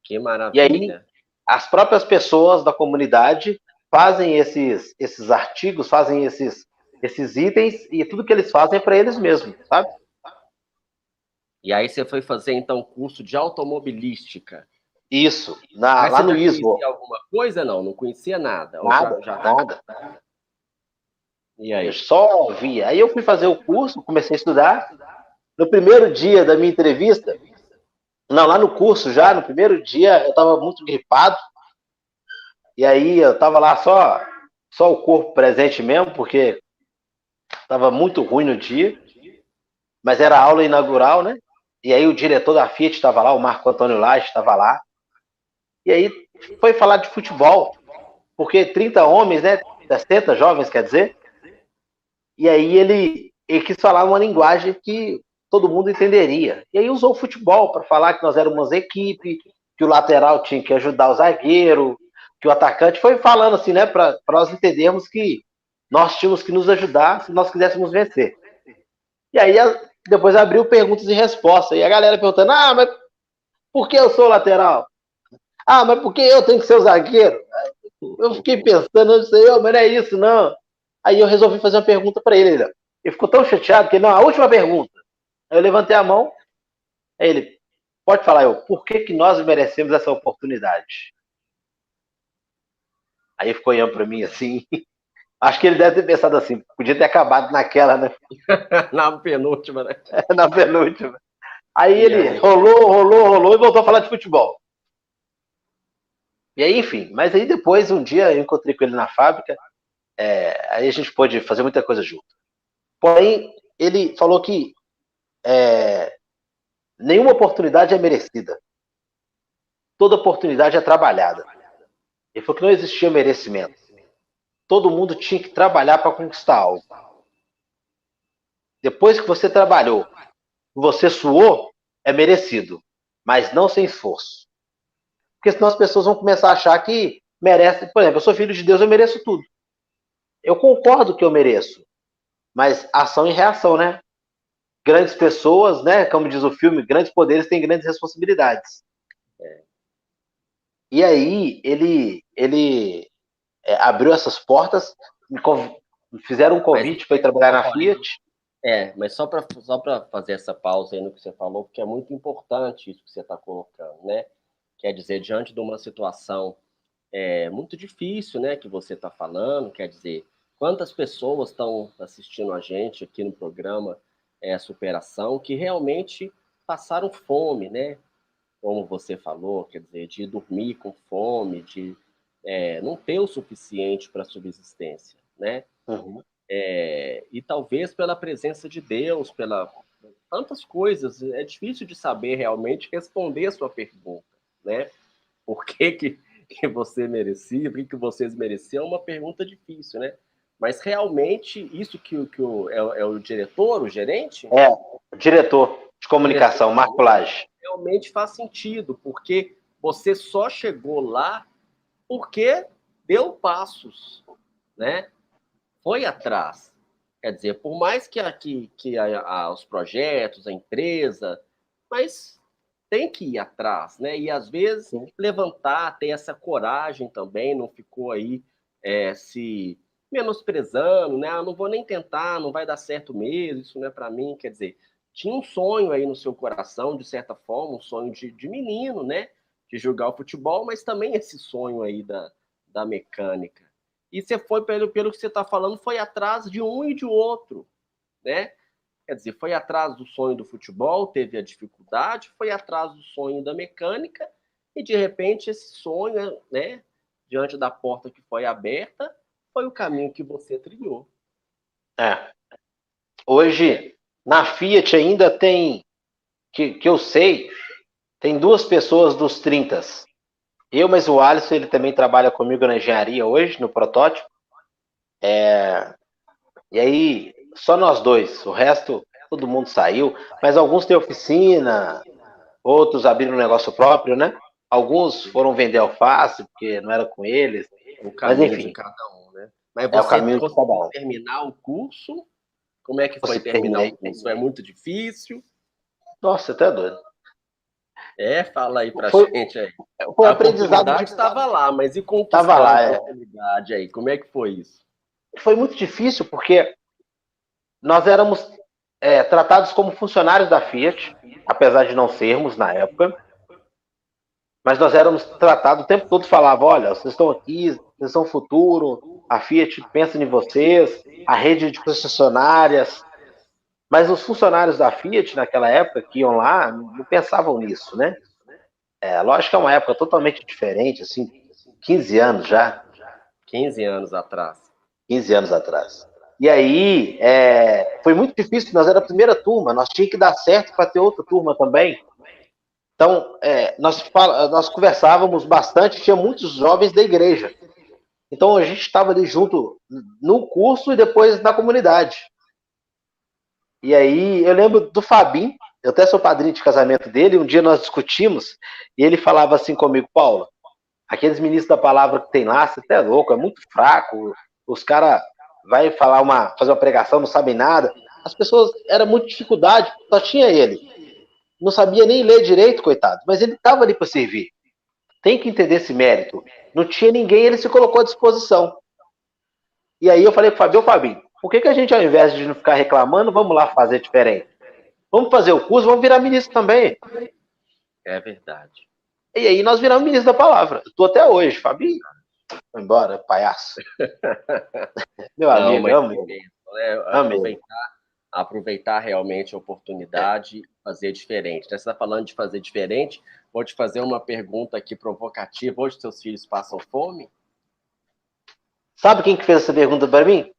Que maravilha. E aí, as próprias pessoas da comunidade fazem esses artigos, fazem esses itens, e tudo que eles fazem é para eles mesmos, sabe? E aí você foi fazer, então, curso de automobilística. Isso, lá no ISO. Conhecia alguma coisa? Não conhecia nada. Nada. E aí? Eu só via. Aí eu fui fazer o curso, comecei a estudar. No primeiro dia da minha entrevista, não, lá no curso já, no primeiro dia, eu estava muito gripado. E aí eu estava lá só o corpo presente mesmo, porque estava muito ruim no dia. Mas era a aula inaugural, né? E aí o diretor da Fiat estava lá, o Marco Antônio Lage estava lá. E aí foi falar de futebol, porque 30 homens, né? 60 jovens, quer dizer. E aí ele quis falar uma linguagem que todo mundo entenderia. E aí usou o futebol para falar que nós éramos equipe, que o lateral tinha que ajudar o zagueiro, que o atacante foi falando assim, né? Para nós entendermos que nós tínhamos que nos ajudar se nós quiséssemos vencer. E aí depois abriu perguntas e respostas. E a galera perguntando, mas por que eu sou lateral? Mas por que eu tenho que ser o zagueiro? Eu fiquei pensando, eu sei, mas não é isso, não. Aí eu resolvi fazer uma pergunta para ele. Ele ficou tão chateado que, não, a última pergunta. Aí eu levantei a mão, aí ele, pode falar, por que nós merecemos essa oportunidade? Aí ficou olhando para mim assim. Acho que ele deve ter pensado assim, podia ter acabado naquela, né? Na penúltima, né? Na penúltima. Aí ele rolou e voltou a falar de futebol. E aí, enfim, mas aí depois, um dia, eu encontrei com ele na fábrica, aí a gente pôde fazer muita coisa junto. Porém, ele falou que nenhuma oportunidade é merecida. Toda oportunidade é trabalhada. Ele falou que não existia merecimento. Todo mundo tinha que trabalhar para conquistar algo. Depois que você trabalhou, você suou, é merecido. mas não sem esforço. Porque senão as pessoas vão começar a achar que merece. Por exemplo, eu sou filho de Deus, eu mereço tudo. Eu concordo que eu mereço, mas ação e reação, né? Grandes pessoas, né? Como diz o filme, grandes poderes têm grandes responsabilidades. E aí ele abriu essas portas, fizeram um Mas, convite para ir trabalhar na Fiat. mas só para fazer essa pausa aí no que você falou, porque é muito importante isso que você está colocando, né? Quer dizer, diante de uma situação muito difícil, né, que você está falando, quer dizer, quantas pessoas estão assistindo a gente aqui no programa Superação, que realmente passaram fome, né? Como você falou, quer dizer, de dormir com fome, de não ter o suficiente para subsistência, né? Uhum. E talvez pela presença de Deus, pela tantas coisas, é difícil de saber realmente responder a sua pergunta, né? Por que você merecia, por que vocês mereciam, é uma pergunta difícil, né? Mas realmente, isso que é o diretor, o gerente? O diretor de comunicação, Marco Lage. Realmente faz sentido, porque você só chegou lá porque deu passos, né? Foi atrás. Quer dizer, por mais que os projetos, a empresa, mas tem que ir atrás, né? E às vezes levantar, ter essa coragem também, não ficou aí se menosprezando, né? Não vou nem tentar, não vai dar certo mesmo, isso não é para mim. Quer dizer, tinha um sonho aí no seu coração, de certa forma, um sonho de menino, né? De jogar o futebol, mas também esse sonho aí da mecânica. E você foi, pelo que você está falando, foi atrás de um e de outro, né? Quer dizer, foi atrás do sonho do futebol, teve a dificuldade, foi atrás do sonho da mecânica, e de repente esse sonho, né, diante da porta que foi aberta, foi o caminho que você trilhou. Hoje, na Fiat ainda tem, que eu sei, tem 2 pessoas dos 30. Eu, mas o Alisson, ele também trabalha comigo na engenharia hoje, no protótipo. E aí, só nós dois, o resto, todo mundo saiu, mas alguns têm oficina, outros abriram um negócio próprio, né? Alguns foram vender alface, porque não era com eles. O caminho Mas, enfim, de cada um, né? Mas é o você caminho de cada conseguiu um. terminar o curso? Como é que foi Você terminar o terminei. curso? É muito difícil? Nossa, até doido. Fala aí pra Foi, gente aí. foi um A aprendizado. oportunidade estava lá, mas e Tava conquistar a lá, oportunidade aí? Como é que foi isso? Foi muito difícil, porque nós éramos tratados como funcionários da Fiat, apesar de não sermos na época, mas nós éramos tratados o tempo todo, falava, olha, vocês estão aqui, vocês são o futuro, a Fiat pensa em vocês, a rede de concessionárias, mas os funcionários da Fiat naquela época que iam lá não pensavam nisso, né? Lógico que é uma época totalmente diferente, assim, 15 anos já. 15 anos atrás. 15 anos atrás. E aí, foi muito difícil, nós era a primeira turma, nós tínhamos que dar certo para ter outra turma também. Então, nós conversávamos bastante, tinha muitos jovens da igreja. Então, a gente estava ali junto no curso e depois na comunidade. E aí, eu lembro do Fabinho, eu até sou padrinho de casamento dele, um dia nós discutimos, e ele falava assim comigo, Paulo, aqueles ministros da palavra que tem lá, você até é louco, é muito fraco, os caras vai fazer uma pregação, não sabem nada. As pessoas, era muita dificuldade, só tinha ele. Não sabia nem ler direito, coitado, mas ele estava ali para servir. Tem que entender esse mérito. Não tinha ninguém, ele se colocou à disposição. E aí eu falei para o Fabinho, por que a gente, ao invés de não ficar reclamando, vamos lá fazer diferente? Vamos fazer o curso, vamos virar ministro também. É verdade. E aí nós viramos ministro da palavra. Estou até hoje, Fabinho. Foi embora, palhaço. Meu amigo, mas amo ele. Aproveitar realmente a oportunidade, fazer diferente. Você está falando de fazer diferente, vou te fazer uma pergunta aqui provocativa. Hoje seus filhos passam fome? Sabe quem que fez essa pergunta para mim?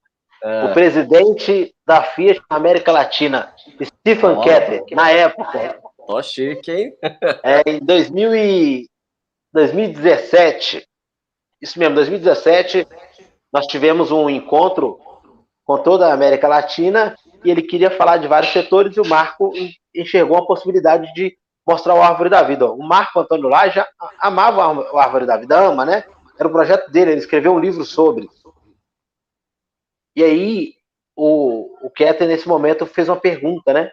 O presidente da Fiat na América Latina, Stephen Ketter, na época. Tô chique, hein? Em 2017, isso mesmo, 2017, nós tivemos um encontro com toda a América Latina e ele queria falar de vários setores e o Marco enxergou a possibilidade de mostrar o Árvore da Vida. O Marco Antônio lá já amava o Árvore da Vida, ama, né? Era o projeto dele, ele escreveu um livro sobre. E aí, o Keter, nesse momento, fez uma pergunta, né?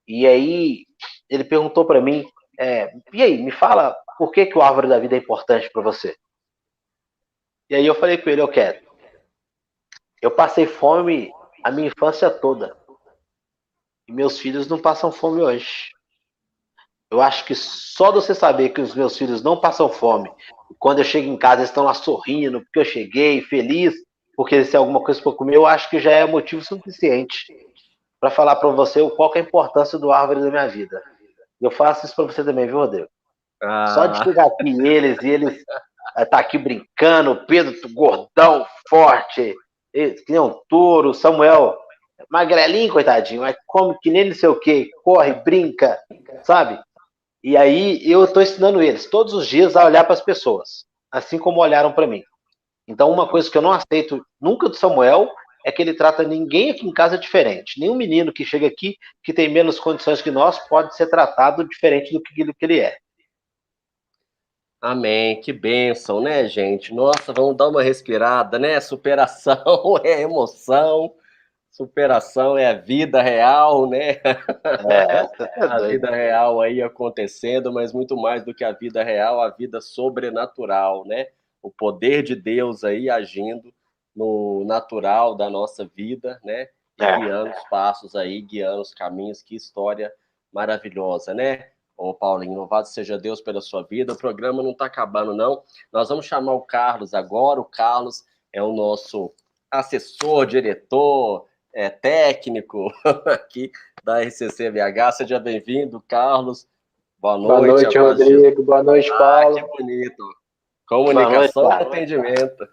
E aí, ele perguntou para mim, e aí, me fala por que o Árvore da Vida é importante para você? E aí eu falei com ele, Keter, eu passei fome a minha infância toda. E meus filhos não passam fome hoje. Eu acho que só de você saber que os meus filhos não passam fome, e quando eu chego em casa eles estão lá sorrindo, porque eu cheguei, feliz, porque eles têm alguma coisa para comer, eu acho que já é motivo suficiente para falar para você qual que é a importância do Árvore da minha vida. Eu faço isso para você também, viu, Rodrigo? Só de chegar aqui e eles tá aqui brincando, o Pedro gordão, forte, que nem um touro, Samuel magrelinho, coitadinho, mas come que nem não sei o que, corre, brinca, sabe? E aí eu estou ensinando eles todos os dias a olhar para as pessoas, assim como olharam para mim. Então, uma coisa que eu não aceito nunca do Samuel é que ele trata ninguém aqui em casa diferente. Nenhum menino que chega aqui, que tem menos condições que nós, pode ser tratado diferente do que ele é. Amém, que bênção, né, gente? Nossa, vamos dar uma respirada, né? Superação é emoção, superação é a vida real, né? Você tá A doido. vida real aí acontecendo, mas muito mais do que a vida real, a vida sobrenatural, né? O poder de Deus aí agindo no natural da nossa vida, né? E guiando os passos aí, guiando os caminhos. Que história maravilhosa, né? Ô, Paulinho, louvado seja Deus pela sua vida. O programa não está acabando, não. Nós vamos chamar o Carlos agora. O Carlos é o nosso assessor, diretor, técnico aqui da RCCBH. Seja bem-vindo, Carlos. Boa Boa noite, noite, Rodrigo. Boa noite, Paulo. Que bonito. Comunicação e atendimento.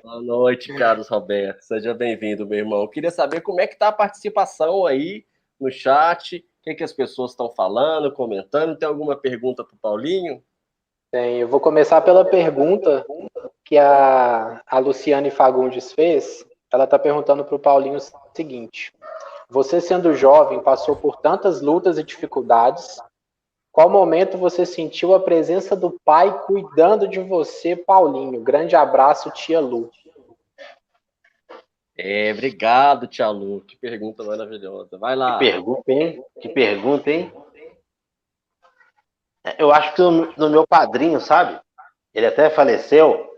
Boa noite, Carlos Roberto. Seja bem-vindo, meu irmão. Eu queria saber como é que está a participação aí no chat, o que as pessoas estão falando, comentando. Tem alguma pergunta para o Paulinho? Tem. Eu vou começar pela pergunta que a Luciane Fagundes fez. Ela está perguntando para o Paulinho o seguinte: você, sendo jovem, passou por tantas lutas e dificuldades. Qual momento você sentiu a presença do pai cuidando de você, Paulinho? Grande abraço, tia Lu. Obrigado, tia Lu. Que pergunta maravilhosa. Vai lá. Que pergunta, hein? Eu acho que no meu padrinho, sabe? Ele até faleceu.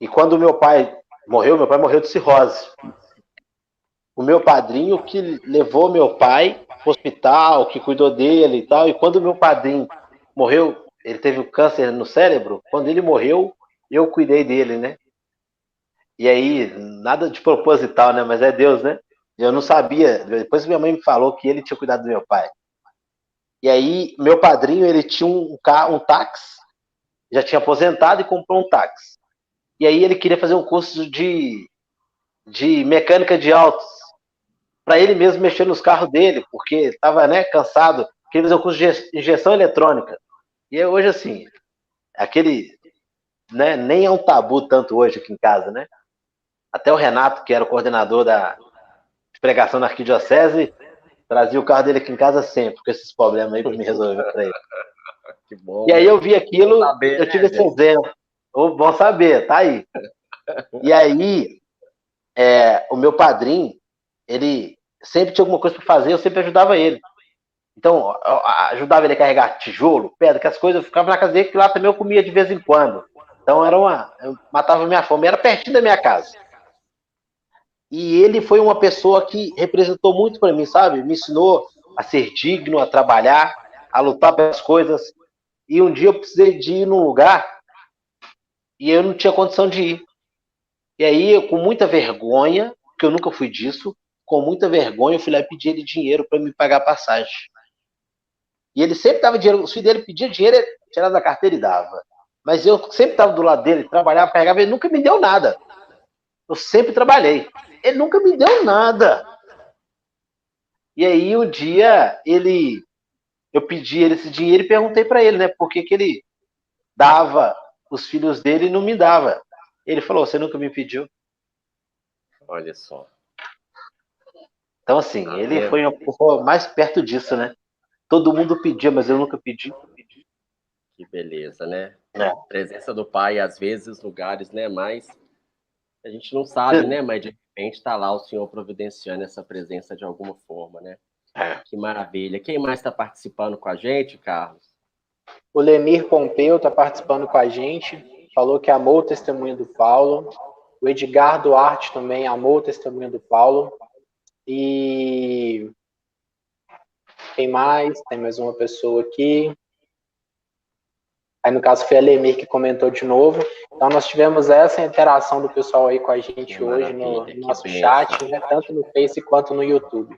E quando meu pai morreu de cirrose. O meu padrinho que levou meu pai pro hospital, que cuidou dele e tal. E quando meu padrinho morreu, ele teve um câncer no cérebro. Quando ele morreu, eu cuidei dele, né? E aí, nada de proposital, né? Mas é Deus, né? Eu não sabia. Depois minha mãe me falou que ele tinha cuidado do meu pai. E aí, meu padrinho, ele tinha um táxi, já tinha aposentado e comprou um táxi. E aí ele queria fazer um curso de mecânica de autos, para ele mesmo mexer nos carros dele, porque estava, né, cansado, queria fazer um curso de injeção eletrônica. E hoje, assim, aquele, né, nem é um tabu tanto hoje aqui em casa, né? Até o Renato, que era o coordenador da pregação na Arquidiocese, trazia o carro dele aqui em casa sempre, com esses problemas aí para me resolver para ele. Que bom, e aí eu vi aquilo, saber, eu tive esse exemplo. Bom saber, tá aí. E aí, o meu padrinho, ele sempre tinha alguma coisa para fazer, eu sempre ajudava ele. Então, eu ajudava ele a carregar tijolo, pedra, que as coisas, eu ficava na casa dele, que lá também eu comia de vez em quando. Então, eu matava minha fome, era pertinho da minha casa. E ele foi uma pessoa que representou muito para mim, sabe? Me ensinou a ser digno, a trabalhar, a lutar pelas coisas. E um dia eu precisei de ir num lugar e eu não tinha condição de ir. E aí, eu, com muita vergonha, porque eu nunca fui disso, com muita vergonha, eu fui lá e pedi ele dinheiro para me pagar a passagem. E ele sempre dava dinheiro, os filhos dele pediam dinheiro, ele tirava da carteira e dava. Mas eu sempre estava do lado dele, trabalhava, pegava, ele nunca me deu nada. Eu sempre trabalhei. Ele nunca me deu nada. E aí um dia eu pedi ele esse dinheiro e perguntei para ele, né, por que ele dava os filhos dele e não me dava. Ele falou: você nunca me pediu. Olha só. Então assim, ele foi um pouco mais perto disso, né? todo mundo pedia, mas eu nunca pedi. Que beleza, né? É. A presença do Pai, às vezes, lugares, né? Mas a gente não sabe, né? Mas de repente está lá o Senhor providenciando essa presença de alguma forma, né? É. Que maravilha. Quem mais está participando com a gente, Carlos? O Lemir Pompeu está participando com a gente, falou que amou o testemunho do Paulo. O Edgar Duarte também amou o testemunho do Paulo. E quem mais? Tem mais uma pessoa aqui. Aí, no caso, foi a Lemir que comentou de novo. Então, nós tivemos essa interação do pessoal aí com a gente hoje no nosso chat, né? Tanto no Face quanto no YouTube.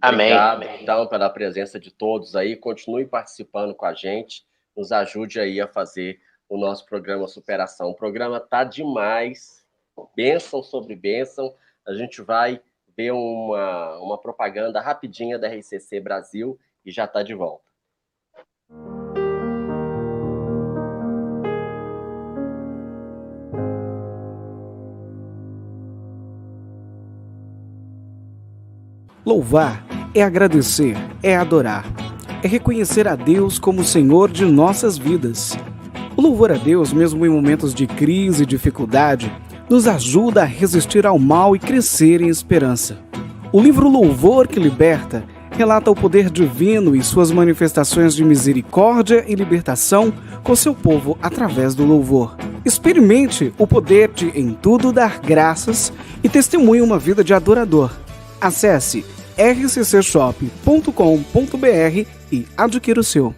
Obrigado, então, pela presença de todos aí. Continue participando com a gente. Nos ajude aí a fazer o nosso programa Superação. O programa tá demais. Bênção sobre bênção. A gente vai ver uma propaganda rapidinha da RCC Brasil e já está de volta. Louvar é agradecer, é adorar, é reconhecer a Deus como Senhor de nossas vidas. O louvor a Deus, mesmo em momentos de crise e dificuldade, nos ajuda a resistir ao mal e crescer em esperança. O livro Louvor que Liberta relata o poder divino e suas manifestações de misericórdia e libertação com seu povo através do louvor. Experimente o poder de em tudo dar graças e testemunhe uma vida de adorador. Acesse rccshop.com.br e adquira o seu.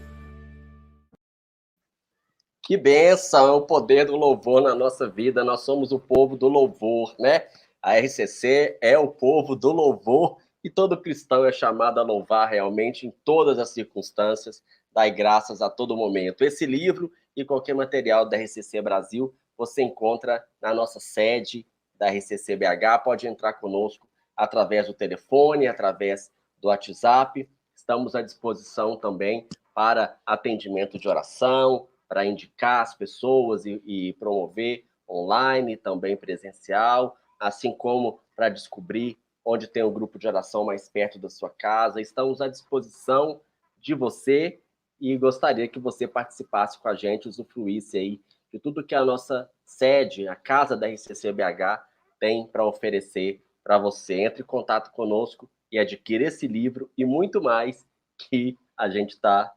Que bênção, é o poder do louvor na nossa vida. Nós somos o povo do louvor, né? A RCC é o povo do louvor e todo cristão é chamado a louvar realmente em todas as circunstâncias. Dai graças a todo momento. Esse livro e qualquer material da RCC Brasil você encontra na nossa sede da RCC BH. Pode entrar conosco através do telefone, através do WhatsApp. Estamos à disposição também para atendimento de oração, para indicar as pessoas e promover online, também presencial, assim como para descobrir onde tem um grupo de oração mais perto da sua casa. Estamos à disposição de você e gostaria que você participasse com a gente, usufruísse aí de tudo que a nossa sede, a casa da RCC BH, tem para oferecer para você. Entre em contato conosco e adquira esse livro e muito mais que a gente está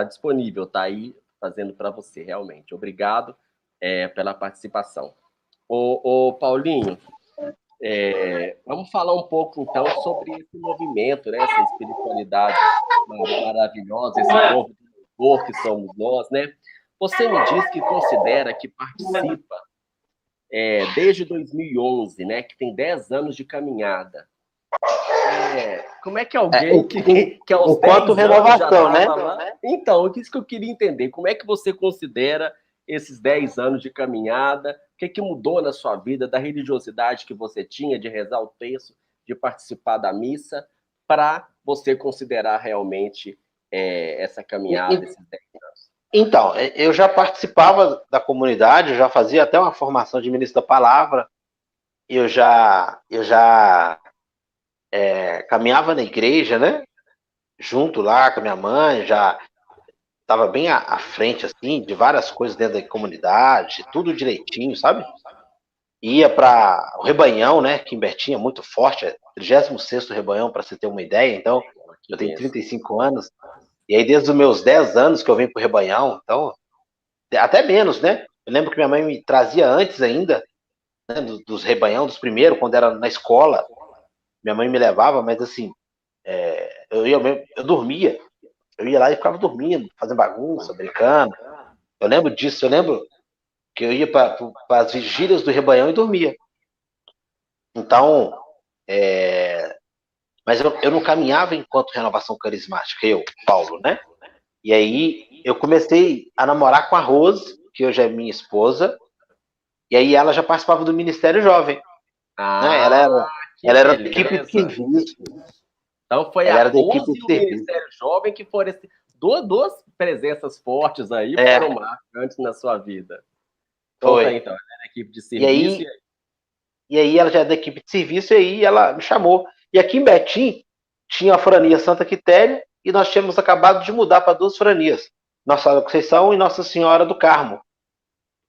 disponível, está aí fazendo para você, realmente. Obrigado pela participação. Ô Paulinho, vamos falar um pouco, então, sobre esse movimento, né? Essa espiritualidade maravilhosa, esse povo do louvor que somos nós, né? Você me diz que considera que participa desde 2011, né? Que tem 10 anos de caminhada. Como é que alguém que aos 10 anos renovação, né? Lá... Então, isso que eu queria entender. Como é que você considera esses 10 anos de caminhada? O que mudou na sua vida, da religiosidade que você tinha, de rezar o terço, de participar da missa, para você considerar realmente essa caminhada, esses 10 anos? Então, eu já participava da comunidade, eu já fazia até uma formação de ministro da palavra, eu já caminhava na igreja, né? Junto lá com a minha mãe, já estava bem à frente, assim, de várias coisas dentro da comunidade, tudo direitinho, sabe? Ia para o Rebanhão, né? Que em Betim é muito forte, é 36º Rebanhão, para você ter uma ideia. Então, eu tenho 35 anos, e aí desde os meus 10 anos que eu venho para o Rebanhão, então, até menos, né? Eu lembro que minha mãe me trazia antes ainda, né, dos Rebanhão, dos primeiros, quando era na escola. Minha mãe me levava, mas assim, eu dormia. Eu ia lá e ficava dormindo, fazendo bagunça, brincando. Eu lembro disso, eu lembro que eu ia para as vigílias do Rebanhão e dormia. Então, mas eu não caminhava enquanto renovação carismática, eu, Paulo, né? E aí eu comecei a namorar com a Rose, que hoje é minha esposa, e aí ela já participava do Ministério Jovem. Né? Ela era da equipe de serviço. Então foi a Rose e o Ministério Jovem que foram duas presenças fortes aí, foram marcantes na sua vida. Foi. Então, ela era da equipe de serviço. E aí ela já é da equipe de serviço, e aí ela me chamou. E aqui em Betim tinha a Forania Santa Quitéria e nós tínhamos acabado de mudar para 2 Foranias, Nossa Senhora da Conceição e Nossa Senhora do Carmo.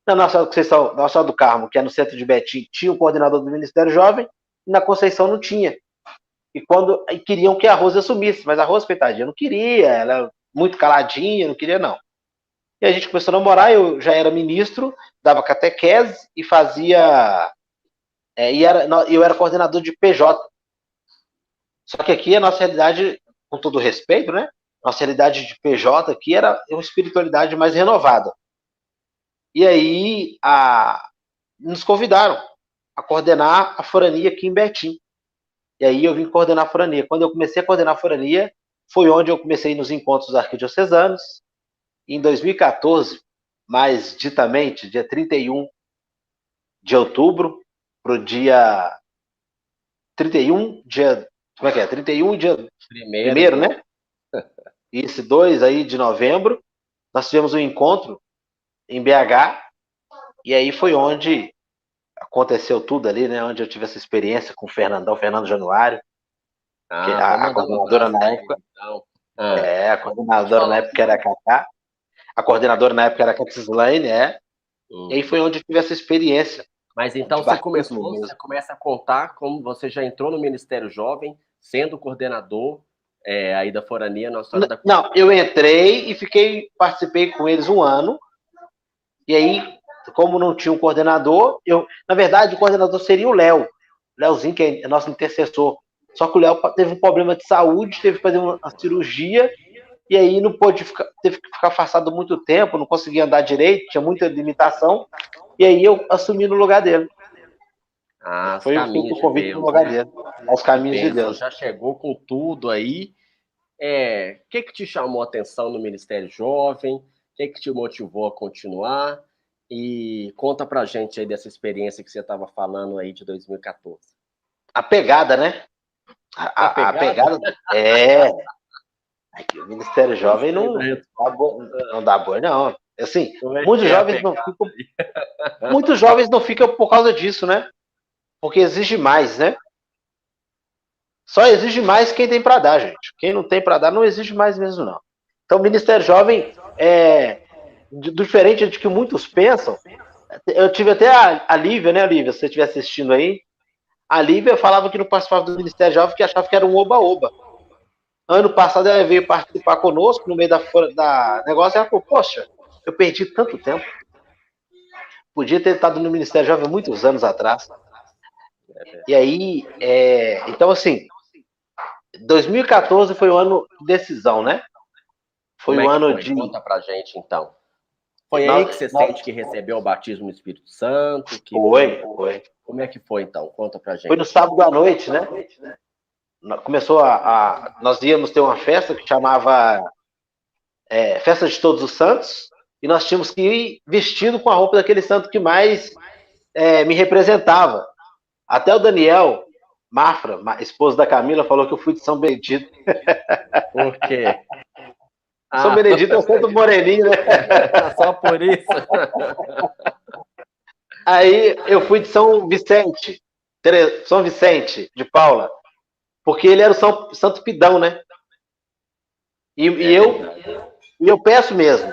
Na Nossa Senhora da Conceição, Nossa Senhora do Carmo, que é no centro de Betim, tinha o coordenador do Ministério Jovem, e na Conceição não tinha. E queriam que a Rose assumisse, mas a Rose, coitadinha, não queria, ela era muito caladinha, não queria não. E a gente começou a namorar, eu já era ministro, dava catequese e fazia... eu era coordenador de PJ. Só que aqui a nossa realidade, com todo respeito, né? Nossa realidade de PJ aqui era uma espiritualidade mais renovada. E aí nos convidaram a coordenar a forania aqui em Betim. E aí eu vim coordenar a forania. Quando eu comecei a coordenar a forania, foi onde eu comecei nos encontros arquidiocesanos. Em 2014, mais ditamente, dia 31 de outubro, para o dia 31, dia... Como é que é? 31, dia primeiro, né? E esse 2 aí de novembro, nós tivemos um encontro em BH, e aí foi onde aconteceu tudo ali, né? Onde eu tive essa experiência com o Fernando Januário, que a coordenadora na época... a coordenadora na época era a Cacá, a coordenadora na época era a Caxislane, e aí foi onde eu tive essa experiência. Mas então você começa a contar como você já entrou no Ministério Jovem, sendo coordenador aí da Forania Nossa Senhora da Conceição. Não, eu entrei e participei com eles 1 ano, e aí, como não tinha um coordenador, na verdade, o coordenador seria o Léozinho, que é nosso intercessor. Só que o Léo teve um problema de saúde, teve que fazer uma cirurgia, e aí teve que ficar afastado muito tempo, não conseguia andar direito, tinha muita limitação, e aí eu assumi no lugar dele. Foi o convite no lugar dele, aos caminhos de Deus. Já chegou com tudo aí. O que te chamou a atenção no Ministério Jovem? O que te motivou a continuar? E conta pra gente aí dessa experiência que você estava falando aí de 2014. A pegada, né? A pegada o Ministério Jovem não dá boa, não. Assim, muitos jovens não ficam por causa disso, né? Porque exige mais, né? Só exige mais quem tem para dar, gente. Quem não tem para dar não exige mais mesmo, não. Então, o Ministério Jovem diferente de que muitos pensam. Eu tive até a Lívia, né, Lívia? Se você estiver assistindo aí, a Lívia falava que não participava do Ministério Jovem, que achava que era um oba-oba. Ano passado ela veio participar conosco no meio da negócio, e ela falou, poxa, eu perdi tanto tempo. Podia ter estado no Ministério Jovem muitos anos atrás. E aí, então assim, 2014 foi o ano de decisão, né? Foi o ano de... Conta pra gente, então. Foi aí que você sente que recebeu o batismo no Espírito Santo? Foi. Como é que foi, então? Conta pra gente. Foi no sábado à noite, né? Começou nós íamos ter uma festa que chamava Festa de Todos os Santos, e nós tínhamos que ir vestido com a roupa daquele santo que mais me representava. Até o Daniel Mafra, esposo da Camila, falou que eu fui de São Benedito. Por quê? São Benedito é o santo moreninho, né? Só por isso. Aí eu fui de São Vicente de Paula, porque ele era o Santo Pidão, né? E eu peço mesmo,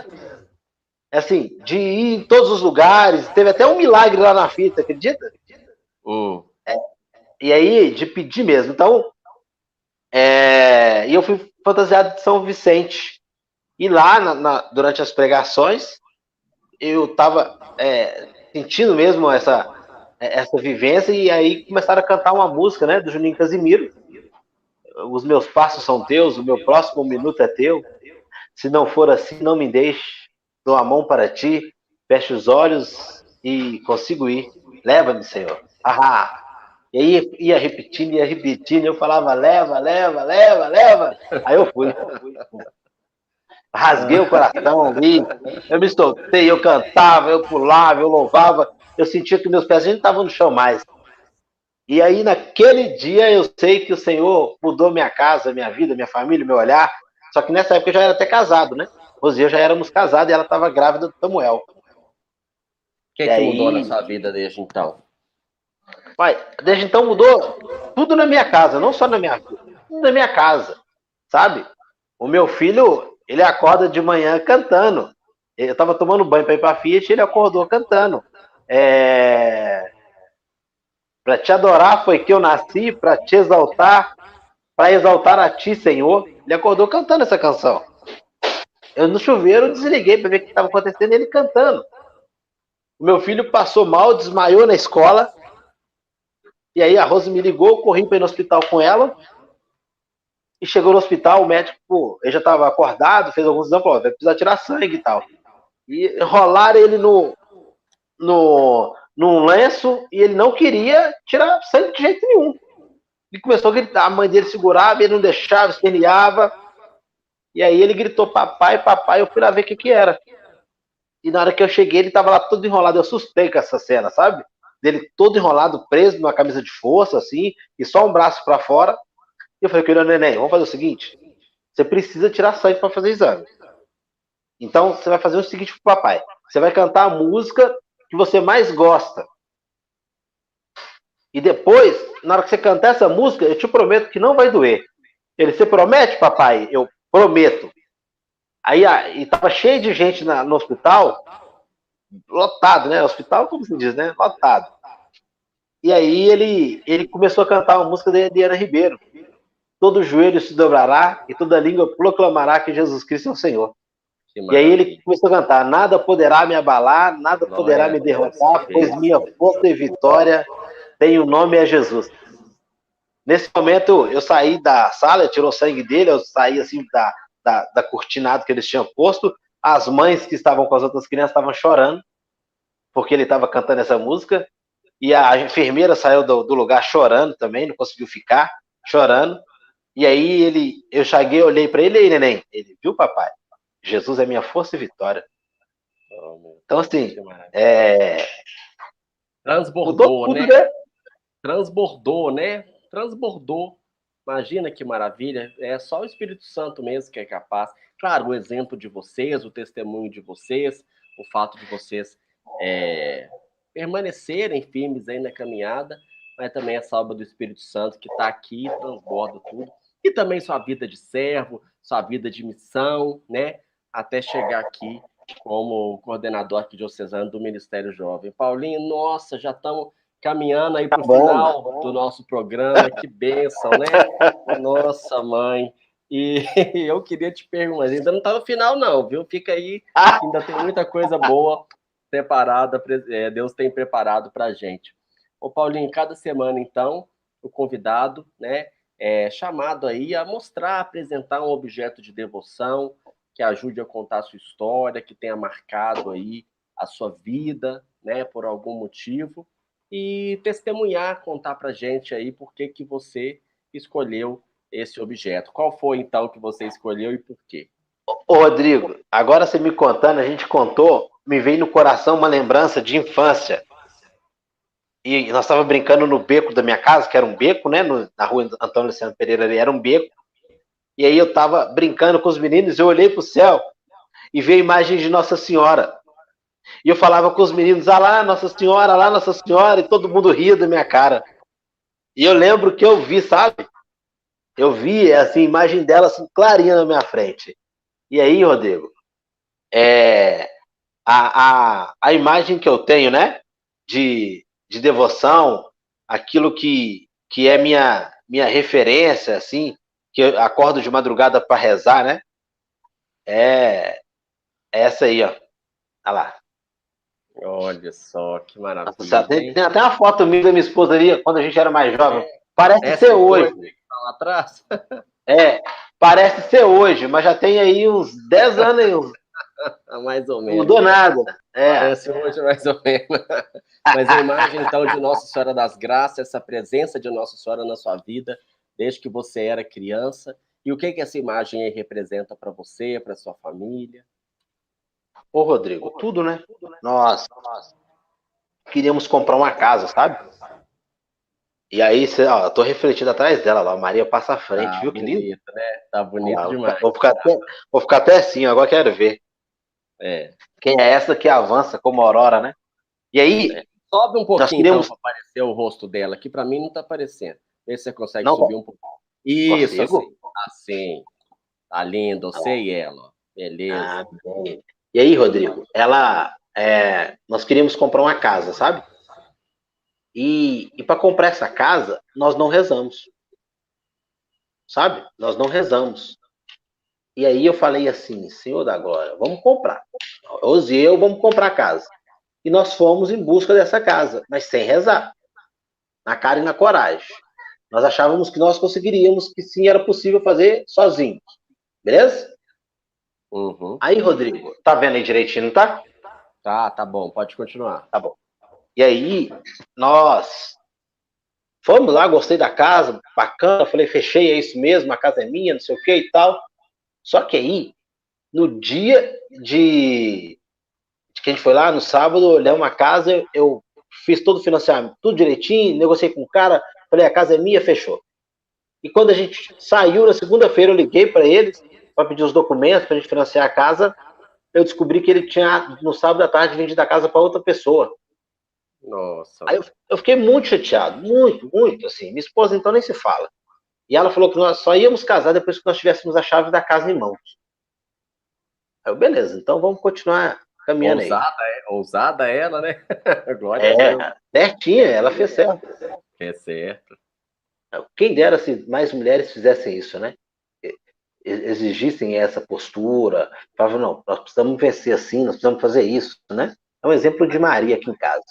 assim, de ir em todos os lugares. Teve até um milagre lá na fita, acredita? E aí, de pedir mesmo. Então, e eu fui fantasiado de São Vicente. E lá, durante as pregações, eu estava sentindo mesmo essa vivência, e aí começaram a cantar uma música, né, do Juninho Casimiro. Os meus passos são teus, o meu próximo minuto é teu. Se não for assim, não me deixe. Dou a mão para ti, fecho os olhos e consigo ir. Leva-me, Senhor. E aí ia repetindo, eu falava, leva. Aí eu fui. Rasguei o coração ali, eu me soltei, eu cantava, eu pulava, eu louvava, eu sentia que meus pés não estavam no chão mais. E aí, naquele dia, eu sei que o Senhor mudou minha casa, minha vida, minha família, meu olhar. Só que nessa época eu já era até casado, né? Rosi e eu já éramos casados e ela estava grávida do Samuel. O que mudou na sua vida desde então? Pai, desde então mudou tudo na minha casa, não só na minha vida, tudo na minha casa, sabe? O meu filho, ele acorda de manhã cantando. Eu estava tomando banho para ir para a Fiat, ele acordou cantando. Para te adorar foi que eu nasci, para te exaltar, para exaltar a ti, Senhor. Ele acordou cantando essa canção. Eu no chuveiro desliguei para ver o que estava acontecendo, ele cantando. O meu filho passou mal, desmaiou na escola. E aí a Rose me ligou, eu corri para ir no hospital com ela. E chegou no hospital, o médico, ele já estava acordado, fez alguns exames, falou, vai precisar tirar sangue e tal. E enrolaram ele num lenço e ele não queria tirar sangue de jeito nenhum. Ele começou a gritar, a mãe dele segurava, ele não deixava, esperneava. E aí ele gritou, papai, papai, eu fui lá ver o que era. E na hora que eu cheguei, ele estava lá todo enrolado, eu assustei com essa cena, sabe? Dele todo enrolado, preso numa camisa de força, assim, e só um braço para fora. E eu falei com ele, neném, vamos fazer o seguinte, você precisa tirar sangue para fazer exame. Então, você vai fazer o seguinte pro papai, você vai cantar a música que você mais gosta. E depois, na hora que você cantar essa música, eu te prometo que não vai doer. Ele, você promete, papai? Eu prometo. Aí, e tava cheio de gente no hospital, lotado, né? Hospital, como se diz, né? Lotado. E aí ele começou a cantar uma música de Ana Ribeiro. Todo joelho se dobrará e toda língua proclamará que Jesus Cristo é o Senhor. E aí ele começou a cantar, nada poderá me abalar, nada poderá me derrotar, pois minha força e vitória tem o nome é Jesus. Nesse momento, eu saí da sala, tirou sangue dele, eu saí assim da cortinada que eles tinham posto, as mães que estavam com as outras crianças estavam chorando, porque ele estava cantando essa música, e a enfermeira saiu do lugar chorando também, não conseguiu ficar, chorando. E aí eu cheguei, olhei para ele, e aí, neném, ele, viu, papai? Jesus é minha força e vitória. Então, assim, transbordou, tudo, né? Transbordou, né? Transbordou. Imagina que maravilha. É só o Espírito Santo mesmo que é capaz. Claro, o exemplo de vocês, o testemunho de vocês, o fato de vocês permanecerem firmes aí na caminhada, mas também essa obra do Espírito Santo que está aqui, transborda tudo. E também sua vida de servo, sua vida de missão, né? Até chegar aqui como coordenador arquidiocesano do Ministério Jovem. Paulinho, nossa, já estamos caminhando aí para o final do nosso programa, que bênção, né? Nossa, mãe. E eu queria te perguntar, ainda não está no final não, viu? Fica aí, ainda tem muita coisa boa preparada, Deus tem preparado para a gente. Ô Paulinho, cada semana, então, o convidado, né, é chamado aí a mostrar, apresentar um objeto de devoção que ajude a contar a sua história, que tenha marcado aí a sua vida, né, por algum motivo, e testemunhar, contar pra gente aí por que você escolheu esse objeto. Qual foi, então, que você escolheu e por quê? Ô, Rodrigo, agora você me contando, a gente contou, me veio no coração uma lembrança de infância. E nós estávamos brincando no beco da minha casa, que era um beco, né? Na rua Antônio Luciano Pereira ali, era um beco. E aí eu estava brincando com os meninos, eu olhei para o céu e vi a imagem de Nossa Senhora. E eu falava com os meninos, lá Nossa Senhora, e todo mundo ria da minha cara. E eu lembro que eu vi, sabe? Eu vi, assim, a imagem dela assim, clarinha na minha frente. E aí, Rodrigo, a imagem que eu tenho, né? De devoção, aquilo que é minha referência, assim, que eu acordo de madrugada para rezar, né? É essa aí, ó. Olha lá. Olha só, que maravilha. Nossa, tem até uma foto minha da minha esposa ali, quando a gente era mais jovem. Parece ser hoje. Tá lá atrás? Parece ser hoje, mas já tem aí uns 10 anos. Mais ou menos. Não mudou nada. Parece hoje, mais ou menos. Mas a imagem, então, de Nossa Senhora das Graças, essa presença de Nossa Senhora na sua vida, desde que você era criança. E o que essa imagem aí representa para você, para sua família? Ô, Rodrigo, tudo, né? Nós queríamos comprar uma casa, sabe? E aí, ó, eu tô refletindo atrás dela, lá, a Maria passa à frente, viu? Que lindo, né? Tá bonito demais. Vou ficar até assim, agora quero ver. Quem é essa que avança como aurora, né? E aí... Sobe um pouquinho, então, para aparecer o rosto dela, que para mim não tá aparecendo. Vê se você consegue subir um pouco. Isso, assim. Tá lindo, você e ela. Ó. Beleza. Ah, bem. E aí, Rodrigo, nós queríamos comprar uma casa, sabe? E para comprar essa casa, nós não rezamos, sabe? Nós não rezamos. E aí eu falei assim, Senhor da Glória, vamos comprar. Rose e eu vamos comprar a casa. E nós fomos em busca dessa casa, mas sem rezar. Na cara e na coragem. Nós achávamos que nós conseguiríamos, que sim, era possível fazer sozinhos. Beleza? Uhum. Aí, Rodrigo, tá vendo aí direitinho, não tá? Tá bom, pode continuar. Tá bom. E aí, nós fomos lá, gostei da casa, bacana, falei, fechei, é isso mesmo, a casa é minha, não sei o que e tal. Só que aí, no dia que a gente foi lá, no sábado, olhei uma casa, eu fiz todo o financiamento, tudo direitinho, negociei com o cara, falei, a casa é minha, fechou. E quando a gente saiu, na segunda-feira, eu liguei para eles para pedir os documentos para a gente financiar a casa, eu descobri que ele tinha, no sábado à tarde, vendido a casa para outra pessoa. Nossa. Aí eu fiquei muito chateado, muito, assim. Minha esposa, então, nem se fala. E ela falou que nós só íamos casar depois que nós tivéssemos a chave da casa em mãos. Aí eu, beleza, então vamos continuar caminhando aí. Ousada ela, né? Glória a Deus. Certinha, ela fez certo. É certo. Quem dera se mais mulheres fizessem isso, né? Exigissem essa postura, falavam, não, nós precisamos vencer assim, nós precisamos fazer isso, né? É um exemplo de Maria aqui em casa.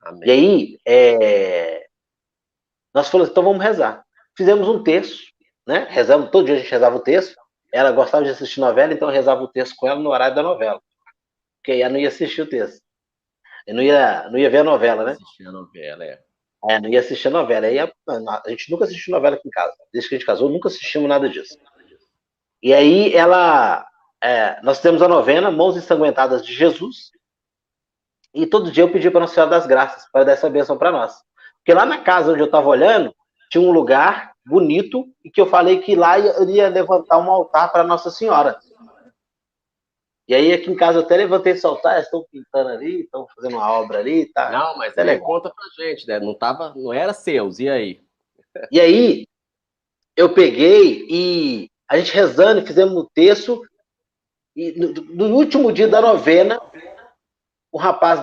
Amém. E aí, nós falamos, então vamos rezar. Fizemos um terço, né? Rezamos, todo dia a gente rezava o terço. Ela gostava de assistir novela, então eu rezava o terço com ela no horário da novela. Porque aí ela não ia assistir o terço. Eu não ia ver a novela, né? Assistir a novela, não ia assistir a novela. Aí a gente nunca assistiu novela aqui em casa. Desde que a gente casou, nunca assistimos nada disso. E aí nós temos a novena, Mãos Ensanguentadas de Jesus. E todo dia eu pedi para Nossa Senhora das Graças, para dar essa bênção para nós. Porque lá na casa onde eu estava olhando, tinha um lugar bonito e que eu falei que lá eu ia levantar um altar para Nossa Senhora. E aí aqui em casa eu até levantei esse altar, estão pintando ali, estão fazendo uma obra ali, tá? Não, mas conta pra gente, né? Não era seus, e aí? E aí eu peguei e a gente rezando e fizemos o terço, e no último dia da novena, um rapaz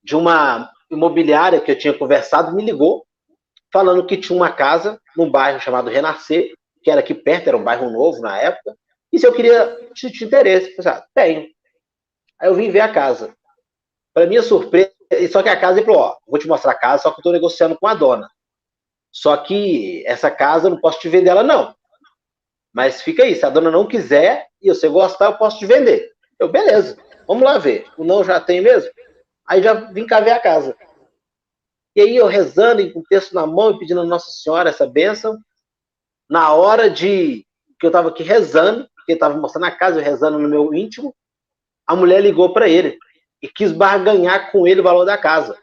de uma imobiliária que eu tinha conversado me ligou, falando que tinha uma casa num bairro chamado Renascer, que era aqui perto, era um bairro novo na época, e se eu queria, se tinha interesse. Eu falei, tenho. Aí eu vim ver a casa. Para minha surpresa, só que a casa, ele falou, vou te mostrar a casa, só que eu estou negociando com a dona. Só que essa casa eu não posso te vender ela, não. Mas fica aí, se a dona não quiser e você gostar, eu posso te vender. Eu, beleza, vamos lá ver. O não já tem mesmo? Aí já vim cá ver a casa. E aí eu rezando, com o texto na mão e pedindo a Nossa Senhora essa bênção. Na hora que eu estava aqui rezando, porque ele estava mostrando a casa, eu rezando no meu íntimo, a mulher ligou para ele e quis barganhar com ele o valor da casa.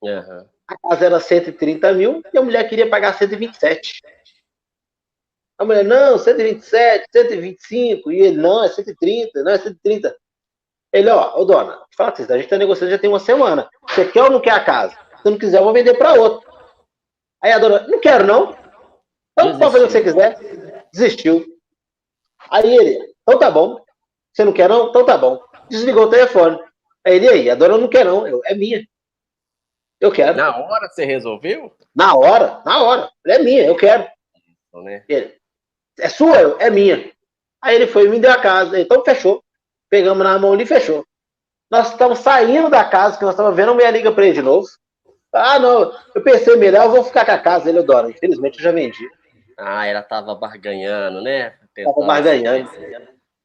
Uhum. A casa era 130 mil e a mulher queria pagar 127. A mulher, não, 127, 125. E ele, não, é 130, não, é 130. Ele, ô dona, fala assim, a gente está negociando já tem uma semana. Você quer ou não quer a casa? Se não quiser, eu vou vender para outro. Aí a dona, não quero não. Então pode fazer o que você quiser. Desistiu. Aí ele, então tá bom. Você não quer não? Então tá bom. Desligou o telefone. Aí ele, aí, a dona não quer não. É minha. Eu quero. Na hora você resolveu? Na hora. É minha, eu quero. Né? Ele, é sua? É minha. Aí ele foi e me deu a casa. Então fechou. Pegamos na mão ali e fechou. Nós estamos saindo da casa, que nós estamos vendo, a mulher liga para ele de novo. Ah, não, eu pensei melhor, eu vou ficar com a casa. Ele, adora. Infelizmente eu já vendi. Ela estava barganhando, né? Estava barganhando.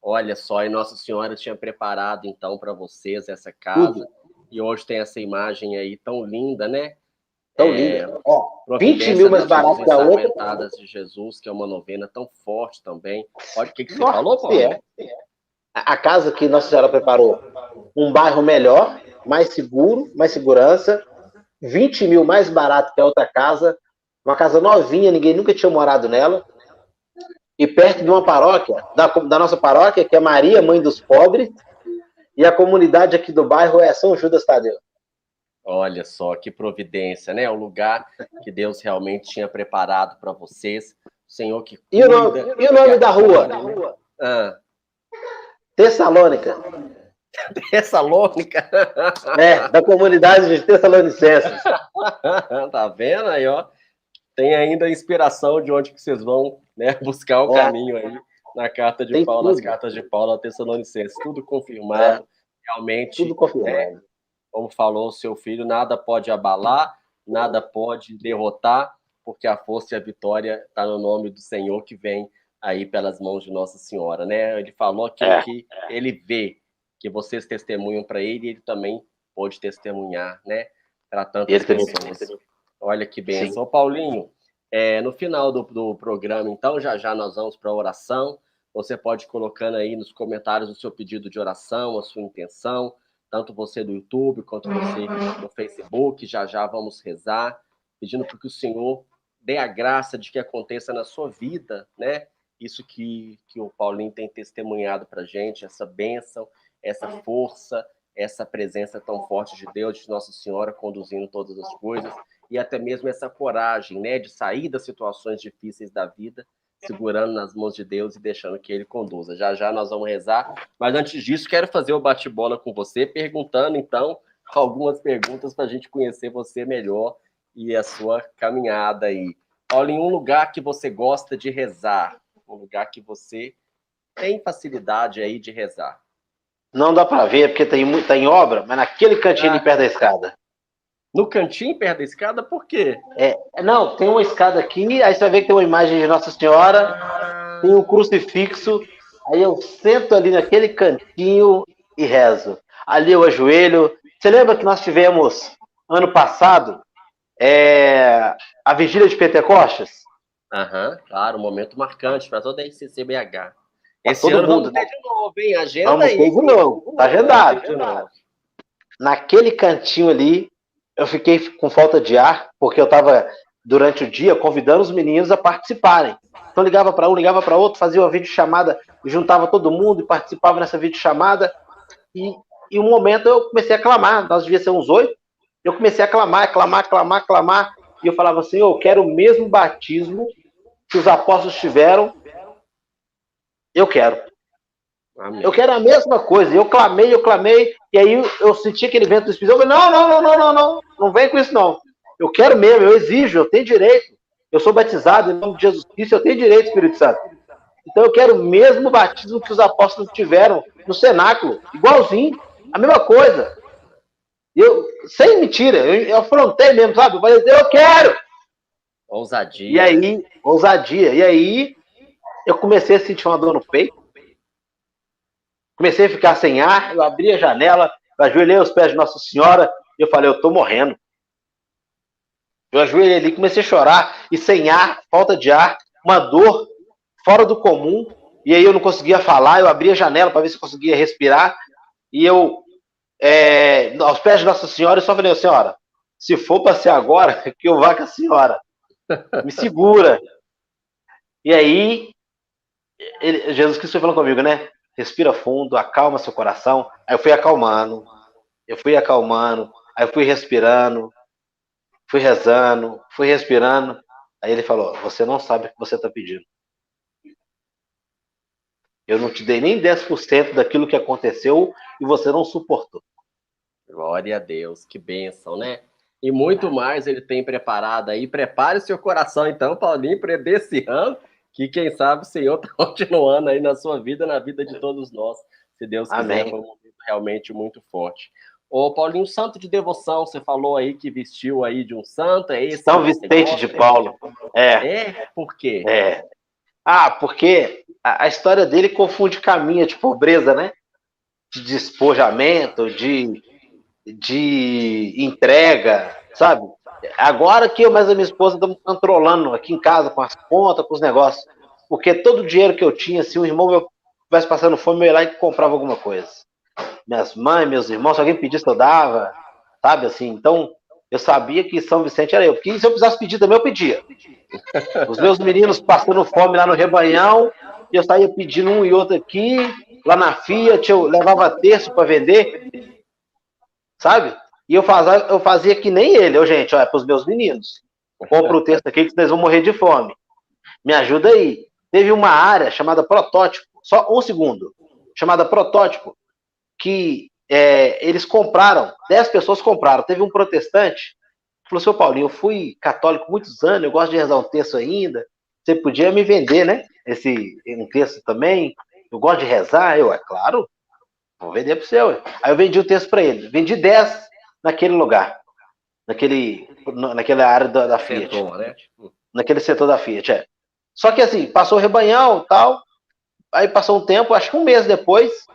Olha só, e Nossa Senhora tinha preparado então para vocês essa casa. Tudo. E hoje tem essa imagem aí tão linda, né? Tão linda. 20 mil mais barato que a outra. De Jesus, que é uma novena tão forte também. Olha o que você falou, Paulo? A casa que Nossa Senhora preparou, um bairro melhor, mais seguro, mais segurança, 20 mil mais barato que a outra casa, uma casa novinha, ninguém nunca tinha morado nela, e perto de uma paróquia, da nossa paróquia, que é Maria, Mãe dos Pobres, e a comunidade aqui do bairro é São Judas Tadeu. Olha só que providência, né? O lugar que Deus realmente tinha preparado para vocês Senhor que E o nome da rua? Tessalônica. Tessalônica. Da comunidade de Tessalonicenses. Tá vendo aí, ó? Tem ainda a inspiração de onde que vocês vão, né, buscar o caminho aí na carta de Paulo, nas cartas de Paulo a Tessalonicenses. Tudo confirmado, realmente. Tudo confirmado. Como falou o seu filho, nada pode abalar, nada pode derrotar, porque a força e a vitória está no nome do Senhor que vem aí pelas mãos de Nossa Senhora, né? Ele falou aquilo que ele vê, que vocês testemunham para ele, e ele também pode testemunhar, né? Para tantas pessoas. Olha que bênção. Ô, Paulinho, no final do programa, então, já nós vamos para a oração. Você pode ir colocando aí nos comentários o seu pedido de oração, a sua intenção, tanto você do YouTube quanto você no Facebook. Já vamos rezar, pedindo para que o Senhor dê a graça de que aconteça na sua vida, né? Isso que o Paulinho tem testemunhado para a gente, essa bênção, essa força, essa presença tão forte de Deus, de Nossa Senhora, conduzindo todas as coisas, e até mesmo essa coragem, né, de sair das situações difíceis da vida, segurando nas mãos de Deus e deixando que Ele conduza. Já nós vamos rezar, mas antes disso, quero fazer o bate-bola com você, perguntando, então, algumas perguntas para a gente conhecer você melhor e a sua caminhada aí. Olha, em um lugar que você gosta de rezar, um lugar que você tem facilidade aí de rezar. Não dá para ver, porque tá em obra, mas naquele cantinho ali perto da escada. No cantinho, perto da escada, por quê? Não, tem uma escada aqui, aí você vai ver que tem uma imagem de Nossa Senhora, tem um crucifixo, aí eu sento ali naquele cantinho e rezo. Ali eu ajoelho. Você lembra que nós tivemos, ano passado, a Vigília de Pentecostes? Claro, um momento marcante para toda a RCCBH. Esse ano vamos ter de novo, hein? Agenda vamos aí. Ter de novo, tá agendado. Naquele cantinho ali, eu fiquei com falta de ar, porque eu estava, durante o dia, convidando os meninos a participarem. Então, ligava para um, ligava para outro, fazia uma videochamada, juntava todo mundo e participava nessa videochamada. E um momento eu comecei a clamar, nós devíamos ser uns 8, eu comecei a clamar, e eu falava assim, eu quero o mesmo batismo que os apóstolos tiveram, eu quero. Amém. Eu quero a mesma coisa. Eu clamei, e aí eu senti aquele vento do Espírito. Eu falei, não vem com isso não. Eu quero mesmo, eu exijo, eu tenho direito. Eu sou batizado em nome de Jesus Cristo, eu tenho direito, Espírito Santo. Então eu quero o mesmo batismo que os apóstolos tiveram no cenáculo, igualzinho, a mesma coisa. Sem mentira, eu afrontei mesmo, sabe? Eu falei, eu quero! Ousadia. E aí, ousadia. E aí, eu comecei a sentir uma dor no peito. Comecei a ficar sem ar, eu abri a janela, eu ajoelhei aos pés de Nossa Senhora, e eu falei, eu tô morrendo. Eu ajoelhei ali, comecei a chorar, e sem ar, falta de ar, uma dor fora do comum, e aí eu não conseguia falar, eu abri a janela para ver se eu conseguia respirar, e eu, aos pés de Nossa Senhora, eu só falei, senhora, se for para ser agora, que eu vá com a senhora. Me segura. E aí, Jesus Cristo foi falando comigo, né? Respira fundo, acalma seu coração. Aí eu fui acalmando, aí eu fui respirando, fui rezando, fui respirando. Aí ele falou, você não sabe o que você está pedindo. Eu não te dei nem 10% daquilo que aconteceu e você não suportou. Glória a Deus, que bênção, né? E muito mais ele tem preparado aí. Prepare o seu coração, então, Paulinho, para desse ano, que quem sabe o Senhor está continuando aí na sua vida, na vida de todos nós. Se Deus quiser, Amém. foi um momento realmente muito forte. Ô, Paulinho, santo de devoção, você falou aí que vestiu aí de um santo, é esse? São Vicente de Paulo. Por quê? Porque a história dele confunde caminho de pobreza, né? De despojamento, de entrega, sabe? Agora que eu mais a minha esposa estamos controlando aqui em casa com as contas, com os negócios. Porque todo o dinheiro que eu tinha, se um irmão meu estivesse passando fome, eu ia lá e comprava alguma coisa. Minhas mães, meus irmãos, se alguém pedisse, eu dava, sabe assim? Então, eu sabia que São Vicente era eu. Porque se eu precisasse pedir também, eu pedia. Os meus meninos passando fome lá no Rebanhão, e eu saía pedindo um e outro aqui, lá na Fiat, eu levava terço para vender, sabe? E eu fazia que nem ele, gente, olha, para os meus meninos. Compro o terço aqui que vocês vão morrer de fome. Me ajuda aí. Teve uma área chamada protótipo, só um segundo, chamada protótipo, que eles compraram, 10 pessoas compraram. Teve um protestante que falou, seu Paulinho, eu fui católico muitos anos, eu gosto de rezar um texto ainda, você podia me vender, né? Um texto também, eu gosto de rezar, é claro, vou vender para o seu. Aí eu vendi o texto para ele, vendi 10 naquele lugar, naquela área da Fiat. Setor, né? Naquele setor da Fiat, Só que assim, passou o rebanhão e tal, aí passou um tempo, acho que um mês depois,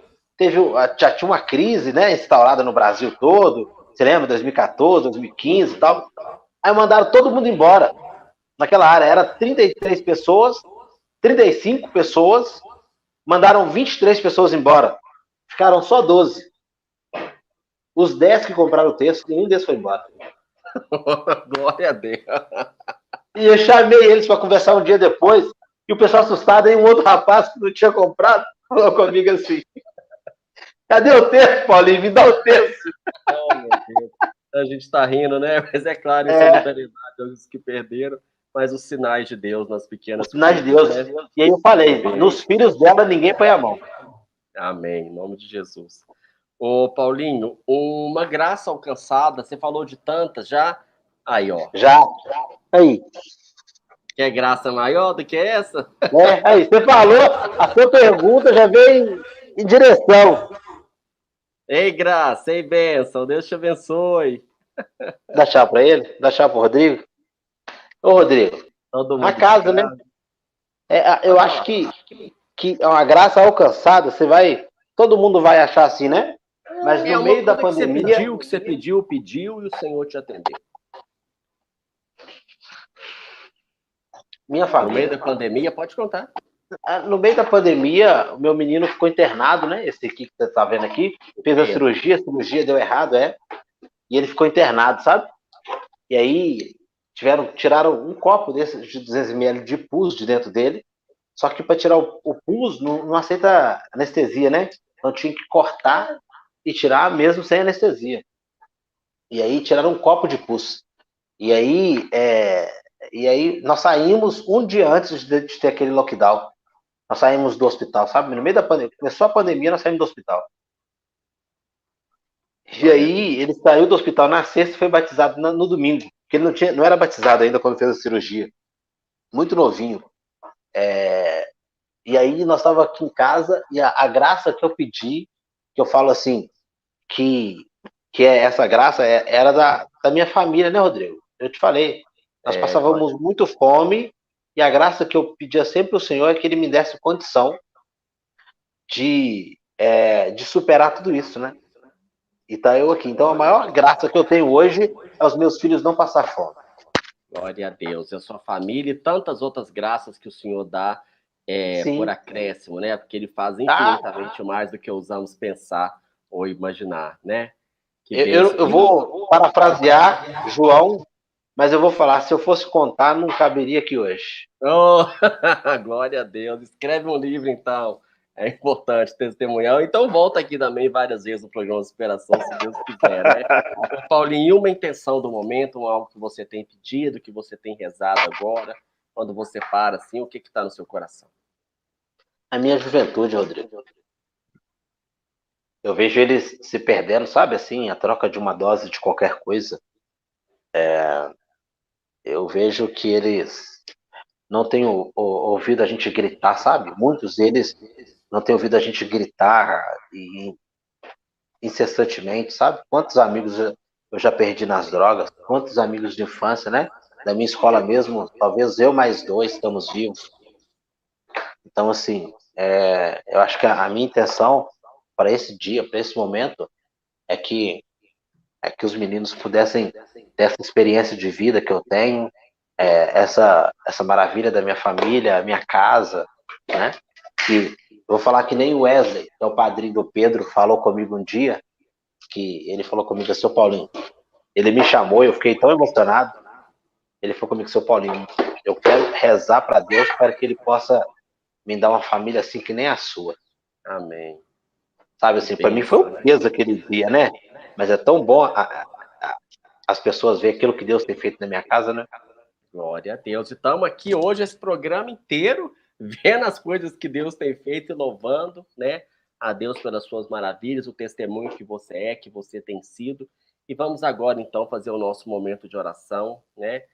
já tinha uma crise, né, instaurada no Brasil todo, você lembra, 2014, 2015 e tal, aí mandaram todo mundo embora, naquela área, era 33 pessoas, 35 pessoas, mandaram 23 pessoas embora, ficaram só 12. Os 10 que compraram o texto, nenhum deles foi embora. Glória a Deus. E eu chamei eles para conversar um dia depois, e o pessoal assustado, aí um outro rapaz que não tinha comprado, falou comigo assim, cadê o texto, Paulinho? Me dá o texto. Oh, meu Deus. A gente está rindo, né? Mas é claro, em solidariedade aos que perderam, mas os sinais de Deus nas pequenas coisas. Os sinais de Deus. Né? E aí eu falei, nos filhos dela ninguém põe a mão. Amém, em nome de Jesus. Ô, Paulinho, uma graça alcançada, você falou de tantas já? Aí, ó. Já. Aí. Quer graça maior do que essa? Aí, você falou, a sua pergunta já veio em direção. Ei, graça, ei, bênção, Deus te abençoe. Dá tchau pra ele? Dá tchau pro Rodrigo? Ô, Rodrigo, na casa, né? Eu acho que é uma graça alcançada, todo mundo vai achar assim, né? Mas no meio da pandemia... O que você pediu e o Senhor te atendeu. Minha família. No meio da pandemia, pode contar. No meio da pandemia, o meu menino ficou internado, né? Esse aqui que você está vendo aqui. Fez a cirurgia deu errado, E ele ficou internado, sabe? E aí, tiraram um copo desse de 200 ml de pus de dentro dele. Só que para tirar o pus, não aceita anestesia, né? Então tinha que cortar e tirar mesmo sem anestesia. E aí, tiraram um copo de pus. E aí, nós saímos um dia antes de ter aquele lockdown. Nós saímos do hospital, sabe? No meio da pandemia, começou a pandemia, nós saímos do hospital. E aí, ele saiu do hospital na sexta e foi batizado no domingo. Porque ele não era batizado ainda quando fez a cirurgia. Muito novinho. E aí, nós estávamos aqui em casa e a graça que eu pedi, que eu falo assim, que essa graça era da minha família, né, Rodrigo? Eu te falei. Nós passávamos muito fome e a graça que eu pedia sempre ao Senhor é que Ele me desse condição de superar tudo isso, né? E tá eu aqui. Então, a maior graça que eu tenho hoje é os meus filhos não passar fome. Glória a Deus. E a sua família e tantas outras graças que o Senhor dá por acréscimo, né? Porque Ele faz infinitamente mais do que ousamos pensar ou imaginar, né? Eu vou parafrasear João, mas eu vou falar, se eu fosse contar, não caberia aqui hoje. Oh, glória a Deus. Escreve um livro, então. É importante testemunhar. Então volta aqui também várias vezes no programa de Superação, se Deus quiser, né? Paulinho, uma intenção do momento, algo que você tem pedido, que você tem rezado agora, quando você para assim, o que está no seu coração? A minha juventude, Rodrigo. Eu vejo eles se perdendo, sabe, assim, a troca de uma dose de qualquer coisa. Eu vejo que eles não têm ouvido a gente gritar, sabe? Muitos deles não têm ouvido a gente gritar incessantemente, sabe? Quantos amigos eu já perdi nas drogas, quantos amigos de infância, né? Da minha escola mesmo, talvez eu mais 2 estamos vivos. Então, assim, eu acho que a minha intenção para esse dia, para esse momento, é que os meninos pudessem ter essa experiência de vida que eu tenho, essa maravilha da minha família, a minha casa, né? Que vou falar que nem o Wesley, que é o padrinho do Pedro, falou comigo um dia, que ele falou comigo, seu Paulinho, ele me chamou, eu fiquei tão emocionado, ele falou comigo, seu Paulinho, eu quero rezar para Deus para que ele possa me dar uma família assim que nem a sua. Amém. Sabe, assim, para mim foi um peso aquele dia, né? Mas é tão bom as pessoas verem aquilo que Deus tem feito na minha casa, né? Glória a Deus. E estamos aqui hoje, esse programa inteiro, vendo as coisas que Deus tem feito e louvando, né? A Deus pelas suas maravilhas, o testemunho que você tem sido. E vamos agora, então, fazer o nosso momento de oração, né?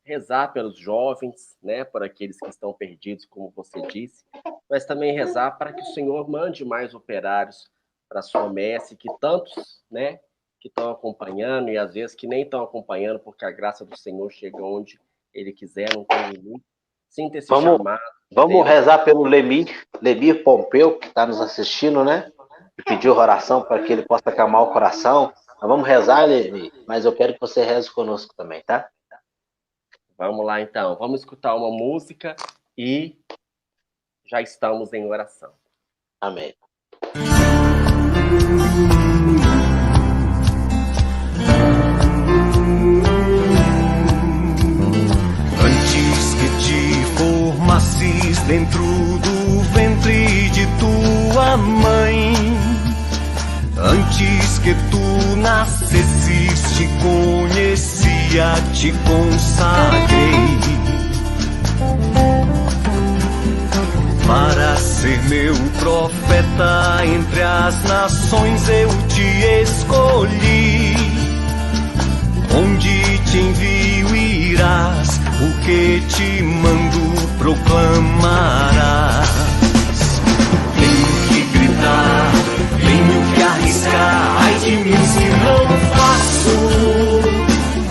Rezar pelos jovens, né? Por aqueles que estão perdidos, como você disse, mas também rezar para que o Senhor mande mais operários para a sua messe, que tantos, né? Que estão acompanhando e às vezes que nem estão acompanhando, porque a graça do Senhor chega onde Ele quiser, não tem limite. Sinta esse chamado. Vamos rezar pelo Lemir Pompeu, que está nos assistindo, né? E pediu oração para que ele possa acalmar o coração. Nós vamos rezar, Lemir, mas eu quero que você reze conosco também, tá? Vamos lá, então. Vamos escutar uma música e já estamos em oração. Amém. Antes que te formasses dentro do ventre de tua mãe, antes que tu nascesses, te conhecia, te consagrei para ser meu profeta entre as nações. Eu te escolhi, onde te envio irás, o que te mando proclamarás. Tenho que gritar, tenho que arriscar, ai de mim se não faço.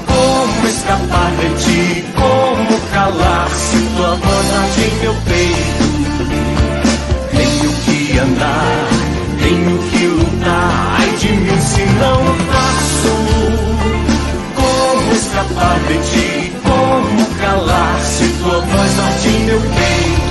Como escapar de ti, como calar, se tua voz arde em meu peito. Tenho que andar, tenho que lutar, ai de mim se não faço. Como escapar de ti, como calar, se tua voz arde em meu peito.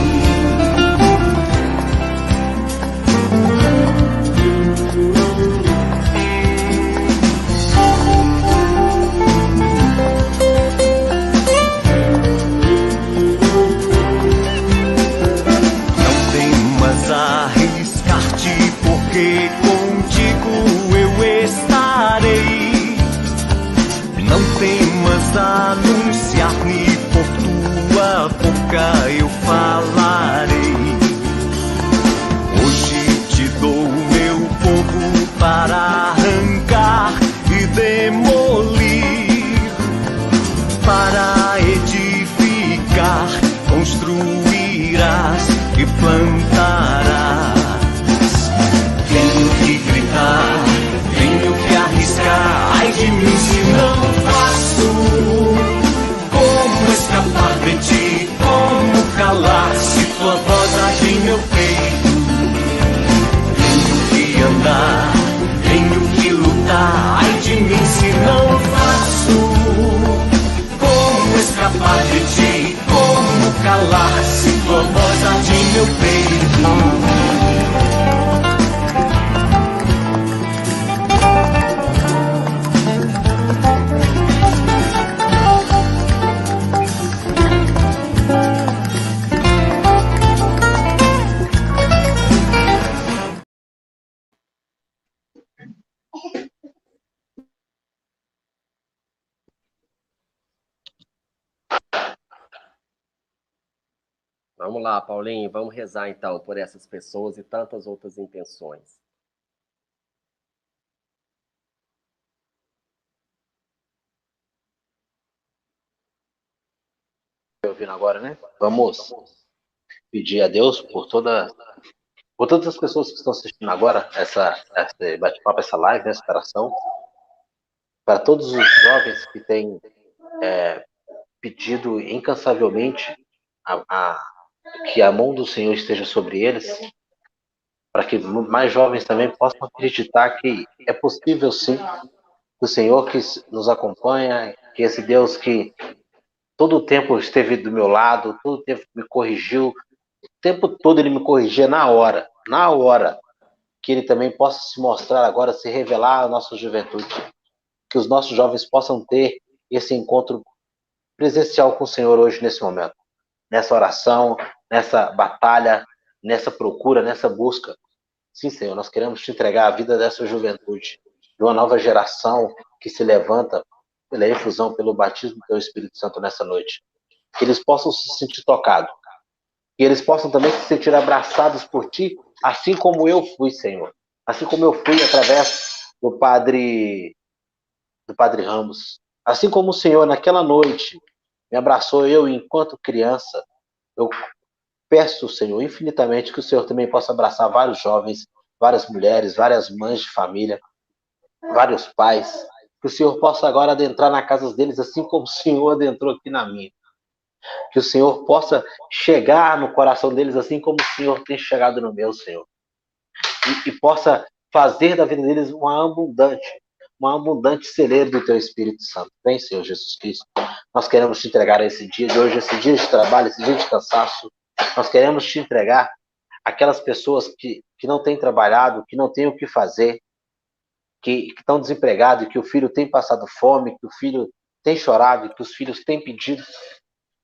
Não temas arriscar-te, porque contigo eu estarei. Não temas anunciar-me, por tua boca eu falarei. Hoje te dou meu povo para arrancar e demolir, para edificar, construirás e plantarás. Tenho que gritar, tenho que arriscar, ai de mim se não faço. Como escapar de ti, como calar, se tua voz arde em meu peito. Tenho que andar, tenho que lutar, ai de mim se não faço. Como escapar de ti, como calar, se tua voz arde em meu peito. Vamos lá, Paulinho, vamos rezar então por essas pessoas e tantas outras intenções. Ouvindo agora, né? Vamos pedir a Deus por todas as pessoas que estão assistindo agora esse bate-papo, essa live, essa oração, para todos os jovens que têm pedido incansavelmente que a mão do Senhor esteja sobre eles, para que mais jovens também possam acreditar que é possível sim, que o Senhor que nos acompanha, que esse Deus que todo o tempo esteve do meu lado, todo o tempo me corrigiu, o tempo todo ele me corrigia na hora, que ele também possa se mostrar agora, se revelar à nossa juventude, que os nossos jovens possam ter esse encontro presencial com o Senhor hoje, nesse momento, nessa oração, nessa batalha, nessa procura, nessa busca. Sim, Senhor, nós queremos te entregar a vida dessa juventude, de uma nova geração que se levanta pela efusão, pelo batismo do teu Espírito Santo nessa noite. Que eles possam se sentir tocados. Que eles possam também se sentir abraçados por ti, assim como eu fui, Senhor. Assim como eu fui através do Padre Ramos. Assim como o Senhor, naquela noite, me abraçou eu enquanto criança, eu peço, Senhor, infinitamente que o Senhor também possa abraçar vários jovens, várias mulheres, várias mães de família, vários pais, que o Senhor possa agora adentrar na casa deles, assim como o Senhor adentrou aqui na minha. Que o Senhor possa chegar no coração deles, assim como o Senhor tem chegado no meu, Senhor. E possa fazer da vida deles uma abundante celeiro do teu Espírito Santo. Vem, Senhor Jesus Cristo. Nós queremos te entregar esse dia de hoje, esse dia de trabalho, esse dia de cansaço. Nós queremos te entregar aquelas pessoas que não têm trabalhado, que não têm o que fazer, que estão desempregados, que o filho tem passado fome, que o filho tem chorado, que os filhos têm pedido.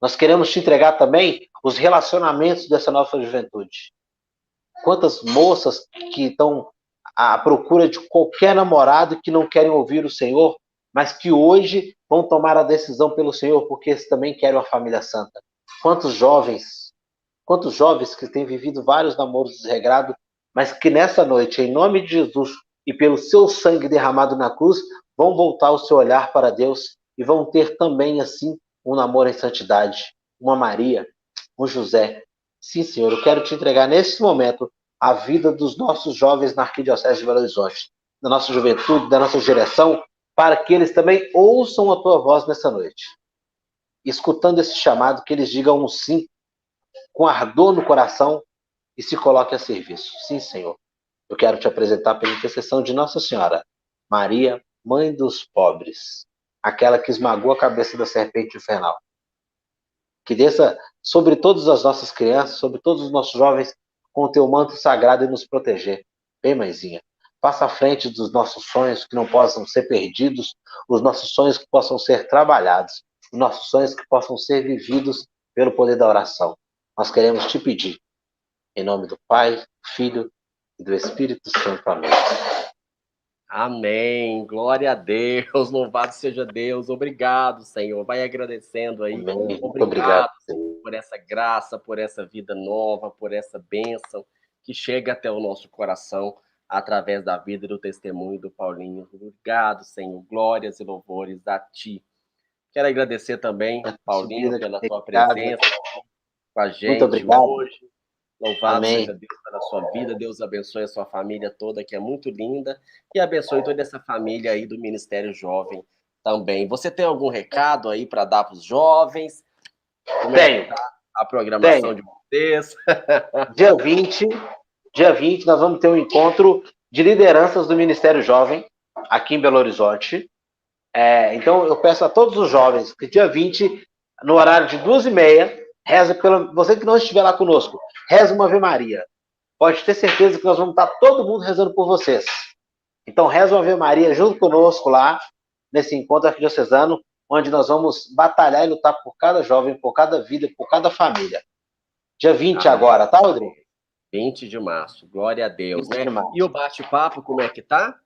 Nós queremos te entregar também os relacionamentos dessa nossa juventude. Quantas moças que estão à procura de qualquer namorado que não querem ouvir o Senhor, mas que hoje vão tomar a decisão pelo Senhor, porque eles também querem uma família santa. Quantos jovens que têm vivido vários namoros desregrados, mas que nessa noite, em nome de Jesus e pelo seu sangue derramado na cruz, vão voltar o seu olhar para Deus e vão ter também, assim, um namoro em santidade. Uma Maria, um José. Sim, Senhor, eu quero te entregar nesse momento a vida dos nossos jovens na Arquidiocese de Belo Horizonte, da nossa juventude, da nossa geração, para que eles também ouçam a tua voz nessa noite. Escutando esse chamado, que eles digam um sim, com ardor no coração, e se coloquem a serviço. Sim, Senhor. Eu quero te apresentar pela intercessão de Nossa Senhora, Maria, Mãe dos pobres, aquela que esmagou a cabeça da serpente infernal. Que desça sobre todas as nossas crianças, sobre todos os nossos jovens, com o teu manto sagrado e nos proteger. Bem, mãezinha, passa à frente dos nossos sonhos que não possam ser perdidos, os nossos sonhos que possam ser trabalhados, os nossos sonhos que possam ser vividos pelo poder da oração. Nós queremos te pedir, em nome do Pai, do Filho e do Espírito Santo. Amém. Amém. Glória a Deus. Louvado seja Deus. Obrigado, Senhor. Vai agradecendo aí. Amém. Muito Obrigado, Senhor, por essa graça, por essa vida nova, por essa bênção que chega até o nosso coração através da vida e do testemunho do Paulinho. Obrigado, Senhor. Glórias e louvores a Ti. Quero agradecer também, Paulinho, pela tua presença com a gente. Muito obrigado. Hoje. Louvado Amém. seja Deus pela sua vida, Deus abençoe a sua família toda, que é muito linda, e abençoe toda essa família aí do Ministério Jovem também. Você tem algum recado aí para dar para os jovens? Como Tenho. É que tá a programação de vocês? Dia 20, nós vamos ter um encontro de lideranças do Ministério Jovem, aqui em Belo Horizonte. Então, eu peço a todos os jovens que dia 20, no horário de 2h30, reza você que não estiver lá conosco, reza uma Ave Maria. Pode ter certeza que nós vamos estar todo mundo rezando por vocês. Então, reza uma Ave Maria junto conosco lá, nesse encontro arquidiocesano, onde nós vamos batalhar e lutar por cada jovem, por cada vida, por cada família. Dia 20 agora, tá, Rodrigo? 20 de março, glória a Deus, 20 né? de março. E o bate-papo, como é que tá?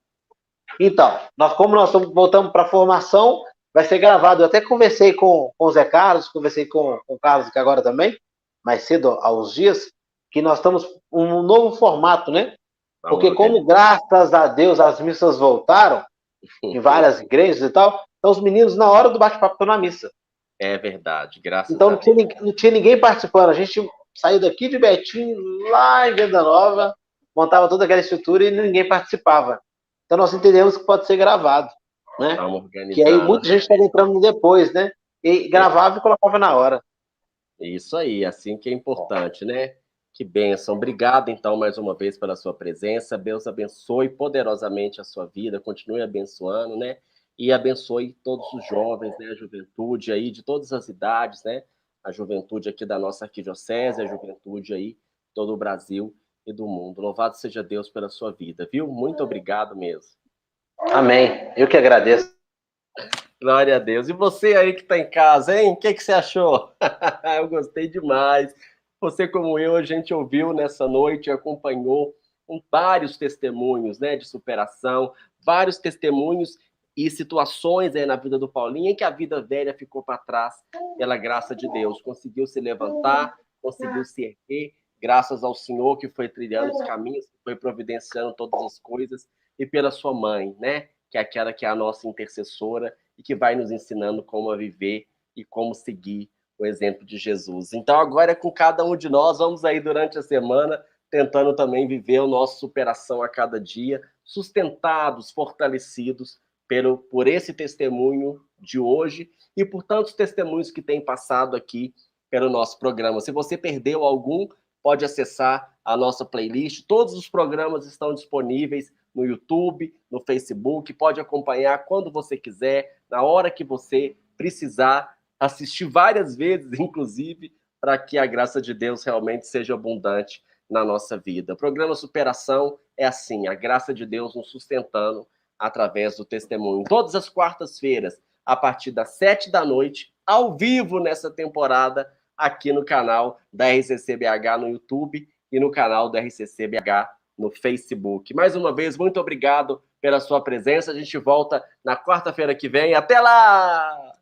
Então, como nós voltamos para a formação, vai ser gravado. Eu até conversei com o Zé Carlos, conversei com o Carlos aqui agora também, mais cedo, há uns dias, que nós estamos um novo formato, né? Porque como, graças a Deus, as missas voltaram, em várias igrejas e tal, então os meninos, na hora do bate-papo, estão na missa. É verdade, graças então, a Deus. Então, não tinha ninguém participando. A gente saiu daqui de Betim, lá em Venda Nova, montava toda aquela estrutura e ninguém participava. Então, nós entendemos que pode ser gravado, né? Que aí muita gente estava entrando depois, né? E gravava e colocava na hora. Isso aí, assim que é importante, né? Que bênção. Obrigado, então, mais uma vez pela sua presença. Deus abençoe poderosamente a sua vida, continue abençoando, né? E abençoe todos os jovens, né? A juventude aí, de todas as idades, né? A juventude aqui da nossa arquidiocese, a juventude aí de todo o Brasil e do mundo. Louvado seja Deus pela sua vida, viu? Muito obrigado mesmo. Amém. Eu que agradeço. Glória a Deus. E você aí que está em casa, hein? O que você achou? Eu gostei demais. Você, como eu, a gente ouviu nessa noite e acompanhou vários testemunhos, né, de superação, vários testemunhos e situações aí na vida do Paulinho em que a vida velha ficou para trás pela graça de Deus. Conseguiu se levantar, conseguiu se erguer, graças ao Senhor que foi trilhando os caminhos, que foi providenciando todas as coisas, e pela sua mãe, né? Que é aquela que é a nossa intercessora e que vai nos ensinando como a viver e como seguir o exemplo de Jesus. Então agora é com cada um de nós, vamos aí durante a semana tentando também viver a nossa superação a cada dia, sustentados, fortalecidos por esse testemunho de hoje e por tantos testemunhos que têm passado aqui pelo nosso programa. Se você perdeu algum, pode acessar a nossa playlist. Todos os programas estão disponíveis no YouTube, no Facebook. Pode acompanhar quando você quiser, na hora que você precisar, assistir várias vezes, inclusive, para que a graça de Deus realmente seja abundante na nossa vida. O programa Superação é assim, a graça de Deus nos sustentando através do testemunho. Todas as quartas-feiras, a partir das 7 da noite, ao vivo nessa temporada, aqui no canal da RCC BH no YouTube e no canal da RCC BH no Facebook. Mais uma vez, muito obrigado pela sua presença. A gente volta na quarta-feira que vem. Até lá!